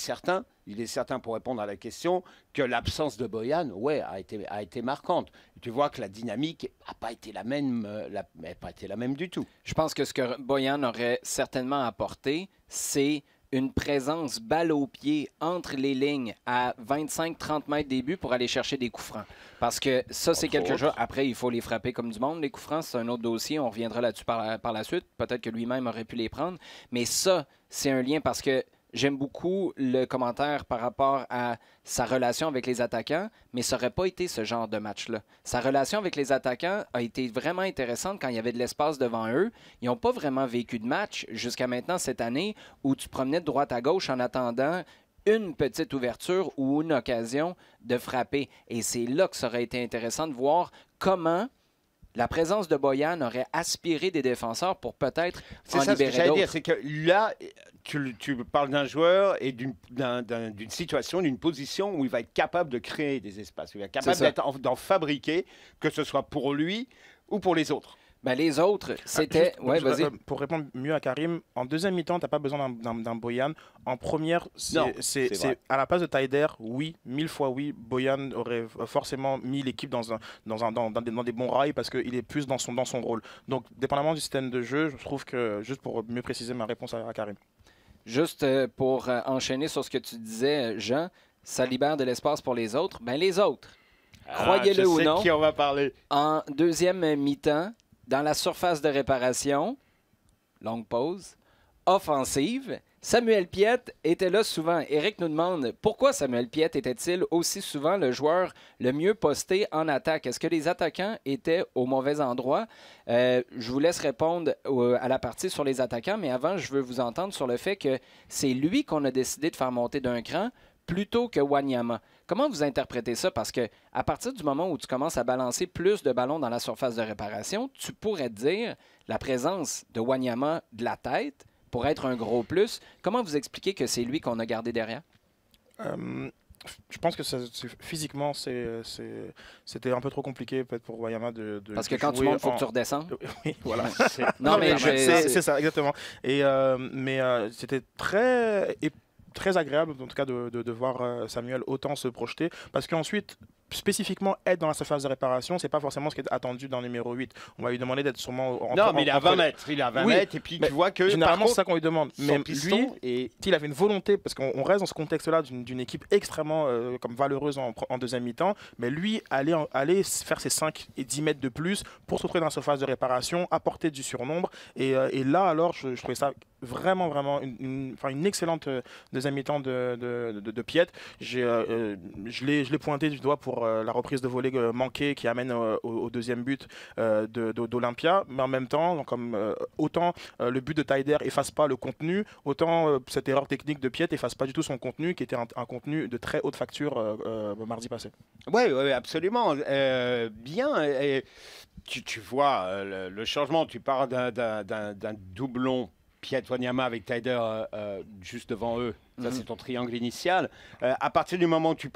B: certain pour répondre à la question que l'absence de Boyan a été marquante. Et tu vois que la dynamique n'a pas été la même du tout.
A: Je pense que ce que Boyan aurait certainement apporté, c'est une présence balle au pied entre les lignes à 25-30 mètres des buts pour aller chercher des coups francs. Parce que ça, c'est quelque chose. Après, il faut les frapper comme du monde, les coups francs. C'est un autre dossier. On reviendra là-dessus par la suite. Peut-être que lui-même aurait pu les prendre. Mais ça, c'est un lien parce que j'aime beaucoup le commentaire par rapport à sa relation avec les attaquants, mais ça n'aurait pas été ce genre de match-là. Sa relation avec les attaquants a été vraiment intéressante quand il y avait de l'espace devant eux. Ils n'ont pas vraiment vécu de match jusqu'à maintenant cette année où tu promenais de droite à gauche en attendant une petite ouverture ou une occasion de frapper. Et c'est là que ça aurait été intéressant de voir comment la présence de Boyan aurait aspiré des défenseurs pour peut-être en libérer d'autres.
B: C'est ça ce que j'allais dire, c'est que là, tu parles d'un joueur et d'une situation, d'une position où il va être capable de créer des espaces, il va être capable d'en fabriquer, que ce soit pour lui ou pour les autres.
A: Ben, les autres, c'était... vas-y.
C: Pour répondre mieux à Karim, en deuxième mi-temps, tu n'as pas besoin d'un Boyan. En première, c'est à la place de Taider, oui, 1000 fois oui, Boyan aurait forcément mis l'équipe dans des bons rails parce qu'il est plus dans son rôle. Donc, dépendamment du système de jeu, je trouve que, juste pour mieux préciser ma réponse à Karim.
A: Juste pour enchaîner sur ce que tu disais, Jean, ça libère de l'espace pour les autres. Ben, les autres. croyez-le ou non,
B: de qui on va parler.
A: en deuxième mi-temps, dans la surface de réparation, longue pause, offensive, Samuel Piette était là souvent. Éric nous demande pourquoi Samuel Piette était-il aussi souvent le joueur le mieux posté en attaque? Est-ce que les attaquants étaient au mauvais endroit? Je vous laisse répondre à la partie sur les attaquants, mais avant, je veux vous entendre sur le fait que c'est lui qu'on a décidé de faire monter d'un cran plutôt que Wanyama. Comment vous interprétez ça? Parce que à partir du moment où tu commences à balancer plus de ballons dans la surface de réparation, tu pourrais dire la présence de Wanyama de la tête pour être un gros plus. Comment vous expliquez que c'est lui qu'on a gardé derrière?
C: Je pense que physiquement, c'était un peu trop compliqué peut-être pour Wanyama de
A: Parce que quand tu montes, il faut que tu redescends.
C: Oui, voilà.
A: Non, mais
C: c'est ça, exactement. Mais c'était très agréable, en tout cas, de voir Samuel autant se projeter. Parce qu'ensuite, spécifiquement être dans la surface de réparation, c'est pas forcément ce qui est attendu dans le numéro 8. On va lui demander d'être sûrement...
B: Non, mais il est à 20 mètres. Il est à 20 mètres et puis tu vois que...
C: Généralement, c'est ça qu'on lui demande. Mais
B: lui,
C: il avait une volonté, parce qu'on reste dans ce contexte-là d'une équipe extrêmement comme valeureuse en deuxième mi-temps, mais lui, aller faire ses 5 et 10 mètres de plus pour se retrouver dans la surface de réparation, apporter du surnombre. Et là, alors, je trouvais ça vraiment une excellente deuxième mi-temps de Piette. Je l'ai pointé du doigt pour la reprise de volée manquée qui amène au deuxième but d'Olympia, mais en même temps, autant le but de Taider efface pas le contenu, autant cette erreur technique de Piette efface pas du tout son contenu, qui était un contenu de très haute facture mardi passé.
B: Oui, absolument. Bien. Et tu vois le changement. Tu pars d'un doublon Piette-Wanyama avec Taider juste devant eux. Ça, c'est ton triangle initial. À partir du moment où tu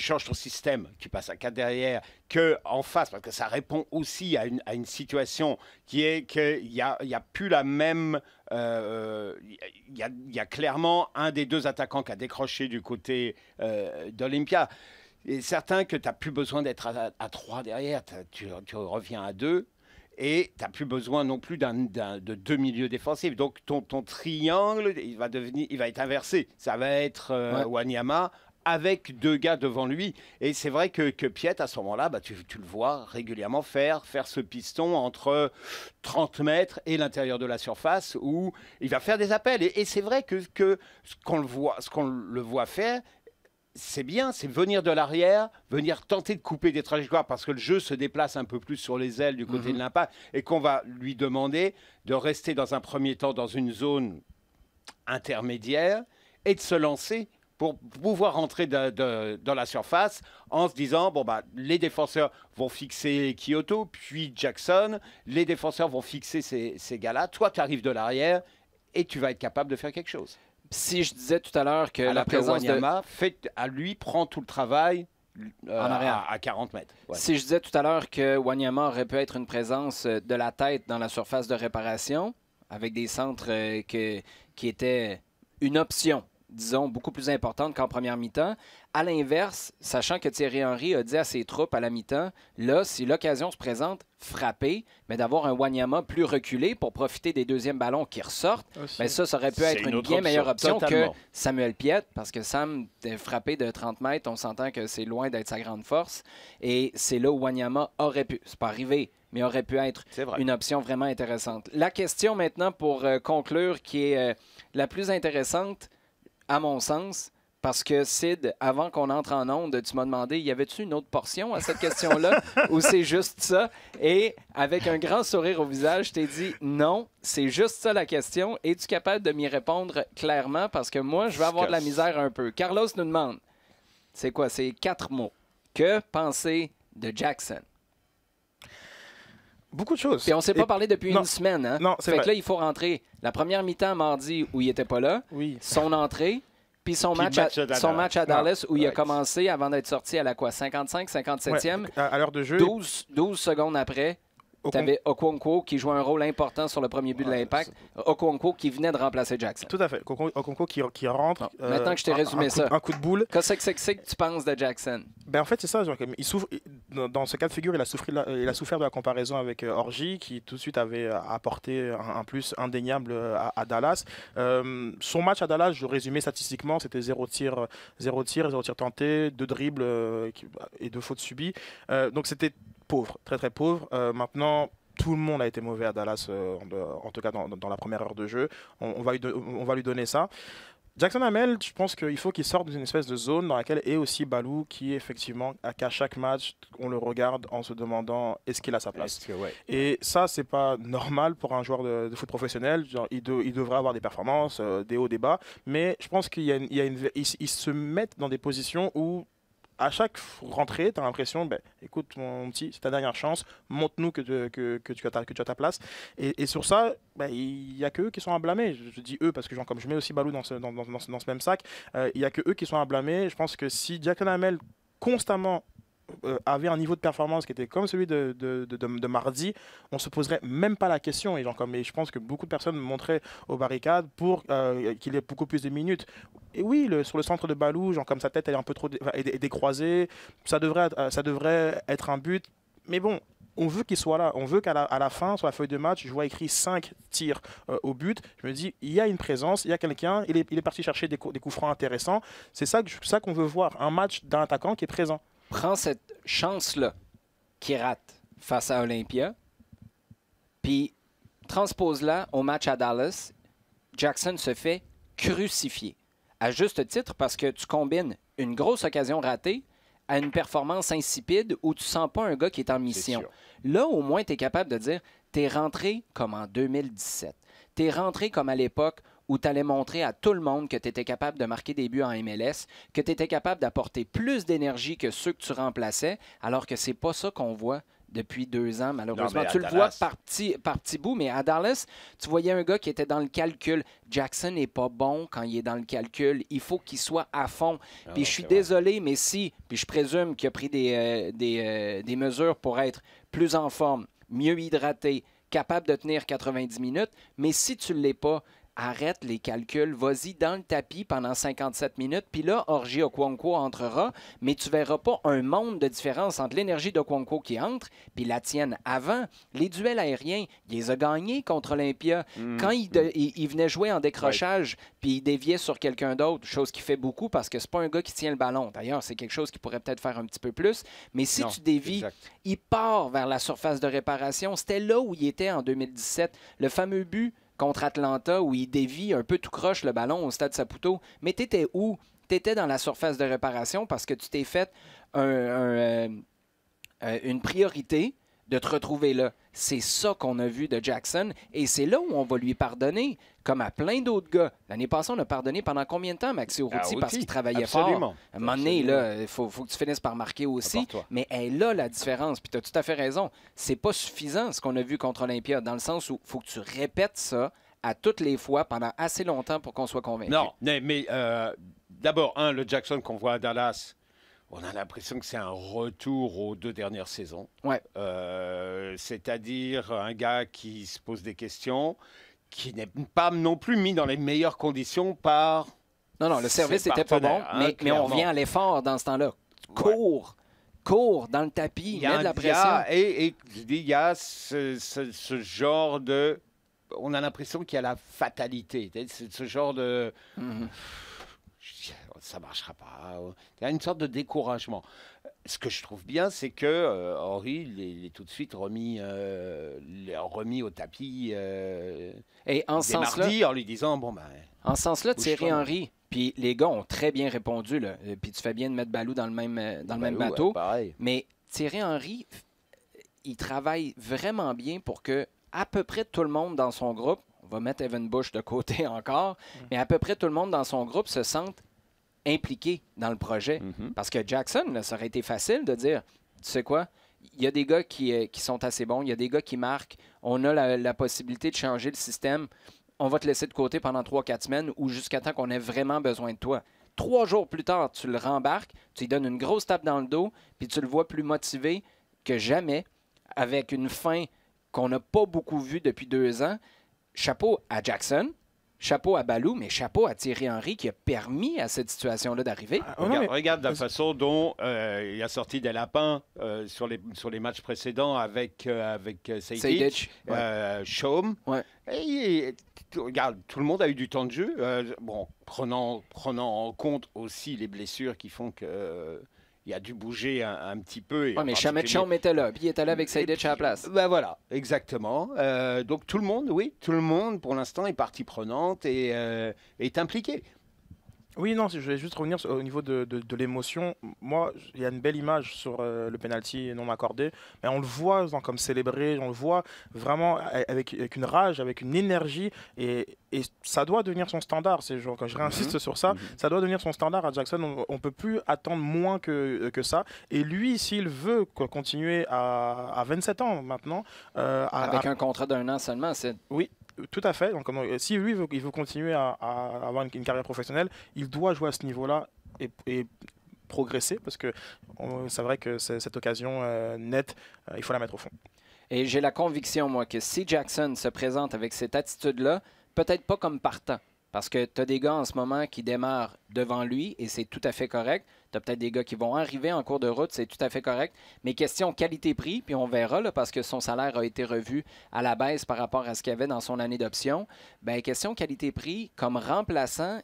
B: changes ton système, tu passes à 4 derrière, qu'en face, parce que ça répond aussi à une situation qui est qu'il n'y a plus la même... Il y a clairement un des deux attaquants qui a décroché du côté d'Olympia. Et certain que tu n'as plus besoin d'être à 3 derrière, tu reviens à 2. Et tu n'as plus besoin non plus de deux milieux défensifs. Donc, ton triangle, il va être inversé. Ça va être Wanyama avec 2 gars devant lui. Et c'est vrai que Piette, à ce moment-là, tu le vois régulièrement faire ce piston entre 30 mètres et l'intérieur de la surface où il va faire des appels. Et c'est vrai que ce qu'on le voit faire, c'est bien, c'est venir de l'arrière, venir tenter de couper des trajectoires parce que le jeu se déplace un peu plus sur les ailes du côté de l'impact et qu'on va lui demander de rester dans un premier temps dans une zone intermédiaire et de se lancer pour pouvoir rentrer dans la surface en se disant, les défenseurs vont fixer Kyoto, puis Jackson, les défenseurs vont fixer ces gars-là, toi tu arrives de l'arrière et tu vas être capable de faire quelque chose.
A: Si je disais tout à l'heure que la présence
B: Wanyama prend tout le travail
A: en arrière
B: à 40 mètres. Ouais.
A: Si je disais tout à l'heure que Wanyama aurait pu être une présence de la tête dans la surface de réparation, avec des centres qui étaient une option, disons, beaucoup plus importante qu'en première mi-temps. À l'inverse, sachant que Thierry Henry a dit à ses troupes à la mi-temps, là, si l'occasion se présente, frapper, mais d'avoir un Wanyama plus reculé pour profiter des deuxièmes ballons qui ressortent, bien, ça aurait pu être une bien meilleure option que Samuel Piette, parce que Sam, frappé de 30 mètres, on s'entend que c'est loin d'être sa grande force, et c'est là où Wanyama aurait pu, c'est pas arrivé, mais aurait pu être une option vraiment intéressante. La question maintenant pour conclure, qui est la plus intéressante, à mon sens, parce que Sid, avant qu'on entre en onde, tu m'as demandé, y avait-tu une autre portion à cette question-là ou c'est juste ça? Et avec un grand sourire au visage, je t'ai dit non, c'est juste ça la question. Es-tu capable de m'y répondre clairement? Parce que moi, je vais avoir de la misère un peu. Carlos nous demande, c'est quoi? C'est 4 mots. Que penser de Jackson?
C: Beaucoup de choses.
A: Puis on ne s'est pas parlé depuis une semaine. Hein?
C: Non,
A: fait que là, il faut rentrer. La première mi-temps mardi où il n'était pas là, son entrée, puis son match à Dallas où il a commencé avant d'être sorti à la 55, 57e.
C: À l'heure de jeu.
A: 12 secondes après, Tu avais Okonkwo qui jouait un rôle important sur le premier but de l'Impact. Okonkwo qui venait de remplacer Jackson.
C: Tout à fait. Okonkwo qui rentre.
A: Bon, maintenant que je t'ai résumé ça.
C: Un coup de boule.
A: Qu'est-ce que tu penses de Jackson?
C: Ben en fait, c'est ça. Genre, il souffre, dans ce cas de figure, il a souffert de la comparaison avec Orji, qui tout de suite avait apporté un plus indéniable à Dallas. Son match à Dallas, je résumais statistiquement, c'était 0 tir tenté, 2 dribbles et 2 fautes subies. Donc c'était pauvre, très très pauvre. Maintenant, tout le monde a été mauvais à Dallas, en tout cas dans la première heure de jeu. On va lui donner ça. Jackson Hamel, je pense qu'il faut qu'il sorte d'une espèce de zone dans laquelle est aussi Balou, qui effectivement, qu'à chaque match, on le regarde en se demandant est-ce qu'il a sa place. Et ça, c'est pas normal pour un joueur de foot professionnel. Genre, il devrait avoir des performances, des hauts, des bas. Mais je pense qu'ils se mettent dans des positions où à chaque rentrée, tu as l'impression, écoute mon petit, c'est ta dernière chance, montre-nous que tu as ta place. Et sur ça, il n'y a que eux qui sont à blâmer. Je dis eux parce que comme je mets aussi Balou dans ce même sac, il n'y a que eux qui sont à blâmer. Je pense que si Jackson Hamel constamment avait un niveau de performance qui était comme celui de mardi, on ne se poserait même pas la question. Et je pense que beaucoup de personnes montraient aux barricades pour qu'il ait beaucoup plus de minutes. Et oui, sur le centre de Balou, comme sa tête elle est un peu trop décroisée, ça devrait être un but. Mais bon, on veut qu'il soit là. On veut qu'à la fin, sur la feuille de match, je vois écrit 5 tirs au but. Je me dis, il y a une présence, il y a quelqu'un, il est parti chercher des coups francs intéressants. C'est ça qu'on veut voir, un match d'un attaquant qui est présent.
A: Prends cette chance-là qui rate face à Olympia, puis transpose-la au match à Dallas. Jackson se fait crucifier. À juste titre, parce que tu combines une grosse occasion ratée à une performance insipide où tu sens pas un gars qui est en mission. Là, au moins, tu es capable de dire, tu es rentré comme en 2017. Tu es rentré comme à l'époque où tu allais montrer à tout le monde que tu étais capable de marquer des buts en MLS, que tu étais capable d'apporter plus d'énergie que ceux que tu remplaçais, alors que c'est pas ça qu'on voit depuis 2 ans, malheureusement. Tu le vois par petits bouts, mais à Dallas, tu voyais un gars qui était dans le calcul. Jackson n'est pas bon quand il est dans le calcul. Il faut qu'il soit à fond. Puis je suis désolé, mais puis je présume qu'il a pris des mesures pour être plus en forme, mieux hydraté, capable de tenir 90 minutes, mais si tu ne l'es pas, arrête les calculs, vas-y dans le tapis pendant 57 minutes, puis là, Orji Okonkwo entrera, mais tu ne verras pas un monde de différence entre l'énergie d'Okonkwo qui entre puis la tienne avant. Les duels aériens, il les a gagnés contre Olympia. Quand il venait jouer en décrochage, puis il déviait sur quelqu'un d'autre, chose qu'il fait beaucoup parce que c'est pas un gars qui tient le ballon. D'ailleurs, c'est quelque chose qu'il pourrait peut-être faire un petit peu plus, mais si tu dévies, il part vers la surface de réparation. C'était là où il était en 2017. Le fameux but contre Atlanta où il dévie un peu tout croche le ballon au Stade Saputo. Mais tu étais où? Tu étais dans la surface de réparation parce que tu t'es fait une priorité de te retrouver là. C'est ça qu'on a vu de Jackson et c'est là où on va lui pardonner, comme à plein d'autres gars. L'année passée, on a pardonné pendant combien de temps Maxi Urruti parce qu'il travaillait fort? À un moment donné, il faut que tu finisses par marquer aussi. Mais elle est là la différence. Puis tu as tout à fait raison. C'est pas suffisant ce qu'on a vu contre Olympia, dans le sens où il faut que tu répètes ça à toutes les fois pendant assez longtemps pour qu'on soit convaincu.
B: Non, mais d'abord, le Jackson qu'on voit à Dallas, on a l'impression que c'est un retour aux 2 dernières saisons.
A: Ouais.
B: C'est-à-dire un gars qui se pose des questions, qui n'est pas non plus mis dans les meilleures conditions par...
A: Non, le service n'était pas bon, mais on revient à l'effort dans ce temps-là. Cours dans le tapis, mets de la pression.
B: Et je dis, il y a ce genre de... On a l'impression qu'il y a la fatalité. C'est ce genre de... Ça ne marchera pas. Il y a une sorte de découragement. Ce que je trouve bien, c'est que Henry, il est tout de suite remis au tapis
A: et en ce
B: sens-là, en lui disant,
A: en ce sens-là, Thierry Henry, puis les gars ont très bien répondu, là, puis tu fais bien de mettre Balou dans le même bateau. Mais Thierry Henry, il travaille vraiment bien pour que à peu près tout le monde dans son groupe, on va mettre Evan Bush de côté encore, mais à peu près tout le monde dans son groupe se sente impliqué dans le projet. Parce que Jackson, là, ça aurait été facile de dire, tu sais quoi, il y a des gars qui sont assez bons, il y a des gars qui marquent, on a la possibilité de changer le système, on va te laisser de côté pendant 3-4 semaines ou jusqu'à temps qu'on ait vraiment besoin de toi. 3 jours plus tard, tu le rembarques, tu lui donnes une grosse tape dans le dos, puis tu le vois plus motivé que jamais, avec une fin qu'on n'a pas beaucoup vu depuis 2 ans. Chapeau à Jackson, chapeau à Balou, mais chapeau à Thierry Henry qui a permis à cette situation-là d'arriver.
B: Regarde la façon dont il a sorti des lapins sur les matchs précédents avec Sejdic, Chaume.
A: Ouais.
B: Et regarde, tout le monde a eu du temps de jeu. Prenant en compte aussi les blessures qui font que... il a dû bouger un petit peu.
A: Oui, mais Chamet Chaume était là, puis il était là avec Sejdic à la place.
B: Ben voilà, exactement. Donc tout le monde, pour l'instant, est partie prenante et est impliqué.
C: Oui, non, je vais juste revenir au niveau de l'émotion. Moi, il y a une belle image sur le penalty non accordé, mais on le voit comme célébré, on le voit vraiment avec une rage, avec une énergie, et ça doit devenir son standard. Quand je réinsiste sur ça, ça doit devenir son standard à Jackson. On ne peut plus attendre moins que ça. Et lui, s'il veut continuer à 27 ans maintenant...
A: avec un contrat d'1 an seulement, c'est...
C: Oui. Tout à fait. Donc, si lui il veut continuer à avoir une carrière professionnelle, il doit jouer à ce niveau-là et progresser, parce que c'est vrai que cette occasion nette, il faut la mettre au fond.
A: Et j'ai la conviction, moi, que si Jackson se présente avec cette attitude-là, peut-être pas comme partant, parce que tu as des gars en ce moment qui démarrent devant lui et c'est tout à fait correct. Tu as peut-être des gars qui vont arriver en cours de route, c'est tout à fait correct. Mais question qualité-prix, puis on verra, là, parce que son salaire a été revu à la baisse par rapport à ce qu'il y avait dans son année d'option. Bien, question qualité-prix, comme remplaçant,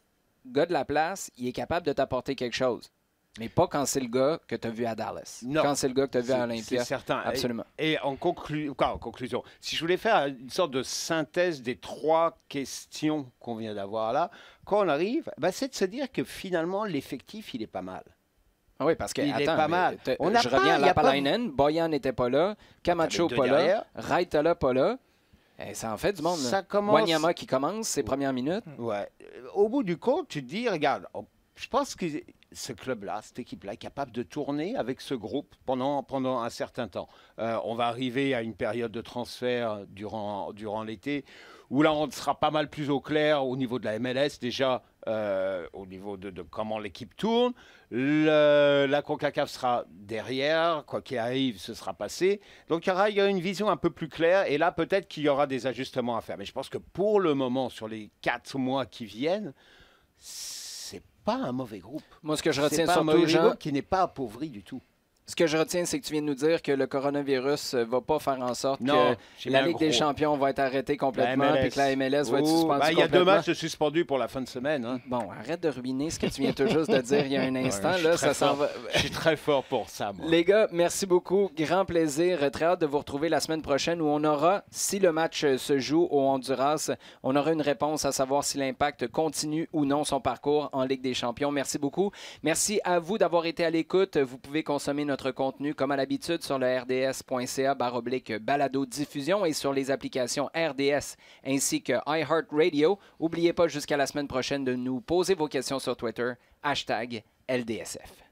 A: gars de la place, il est capable de t'apporter quelque chose. Mais pas quand c'est le gars que tu as vu à Dallas.
B: Non.
A: Quand c'est le gars que tu as vu à Olympia.
B: C'est certain.
A: Absolument.
B: Et en conclusion, si je voulais faire une sorte de synthèse des 3 questions qu'on vient d'avoir là, quand on arrive, c'est de se dire que finalement, l'effectif, il est pas mal.
A: Oui, parce que,
B: il est pas mal.
A: Je reviens à Lapalainen, Boyan n'était pas là, Camacho pas là, Raitala pas là. Et ça en fait du monde. Wanyama qui commence ses premières minutes.
B: Ouais. Au bout du compte, tu te dis, regarde, je pense que ce club-là, cette équipe-là est capable de tourner avec ce groupe pendant un certain temps. On va arriver à une période de transfert durant l'été où là, on sera pas mal plus au clair au niveau de la MLS déjà, au niveau de comment l'équipe tourne. La CONCACAF sera derrière, quoi qu'il arrive, ce sera passé. Donc il y a une vision un peu plus claire et là, peut-être qu'il y aura des ajustements à faire. Mais je pense que pour le moment, sur les 4 mois qui viennent, c'est pas un mauvais groupe.
A: Moi, ce que je retiens
B: surtout, Jean, qui n'est pas appauvri du tout.
A: Ce que je retiens, c'est que tu viens de nous dire que le coronavirus ne va pas faire en sorte que la Ligue des champions va être arrêtée complètement et que la MLS va être suspendue complètement.
B: Il y a 2 matchs suspendus pour la fin de semaine. Hein.
A: Bon, arrête de ruiner ce que tu viens tout juste de dire il y a un instant. Là, ça s'en va.
B: Je suis très fort pour ça, moi.
A: Les gars, merci beaucoup. Grand plaisir. Très hâte de vous retrouver la semaine prochaine où on aura, si le match se joue au Honduras, on aura une réponse à savoir si l'Impact continue ou non son parcours en Ligue des champions. Merci beaucoup. Merci à vous d'avoir été à l'écoute. Vous pouvez consommer notre contenu comme à l'habitude sur le rds.ca/balado-diffusion et sur les applications RDS ainsi que iHeartRadio. N'oubliez pas jusqu'à la semaine prochaine de nous poser vos questions sur Twitter, #LDSF.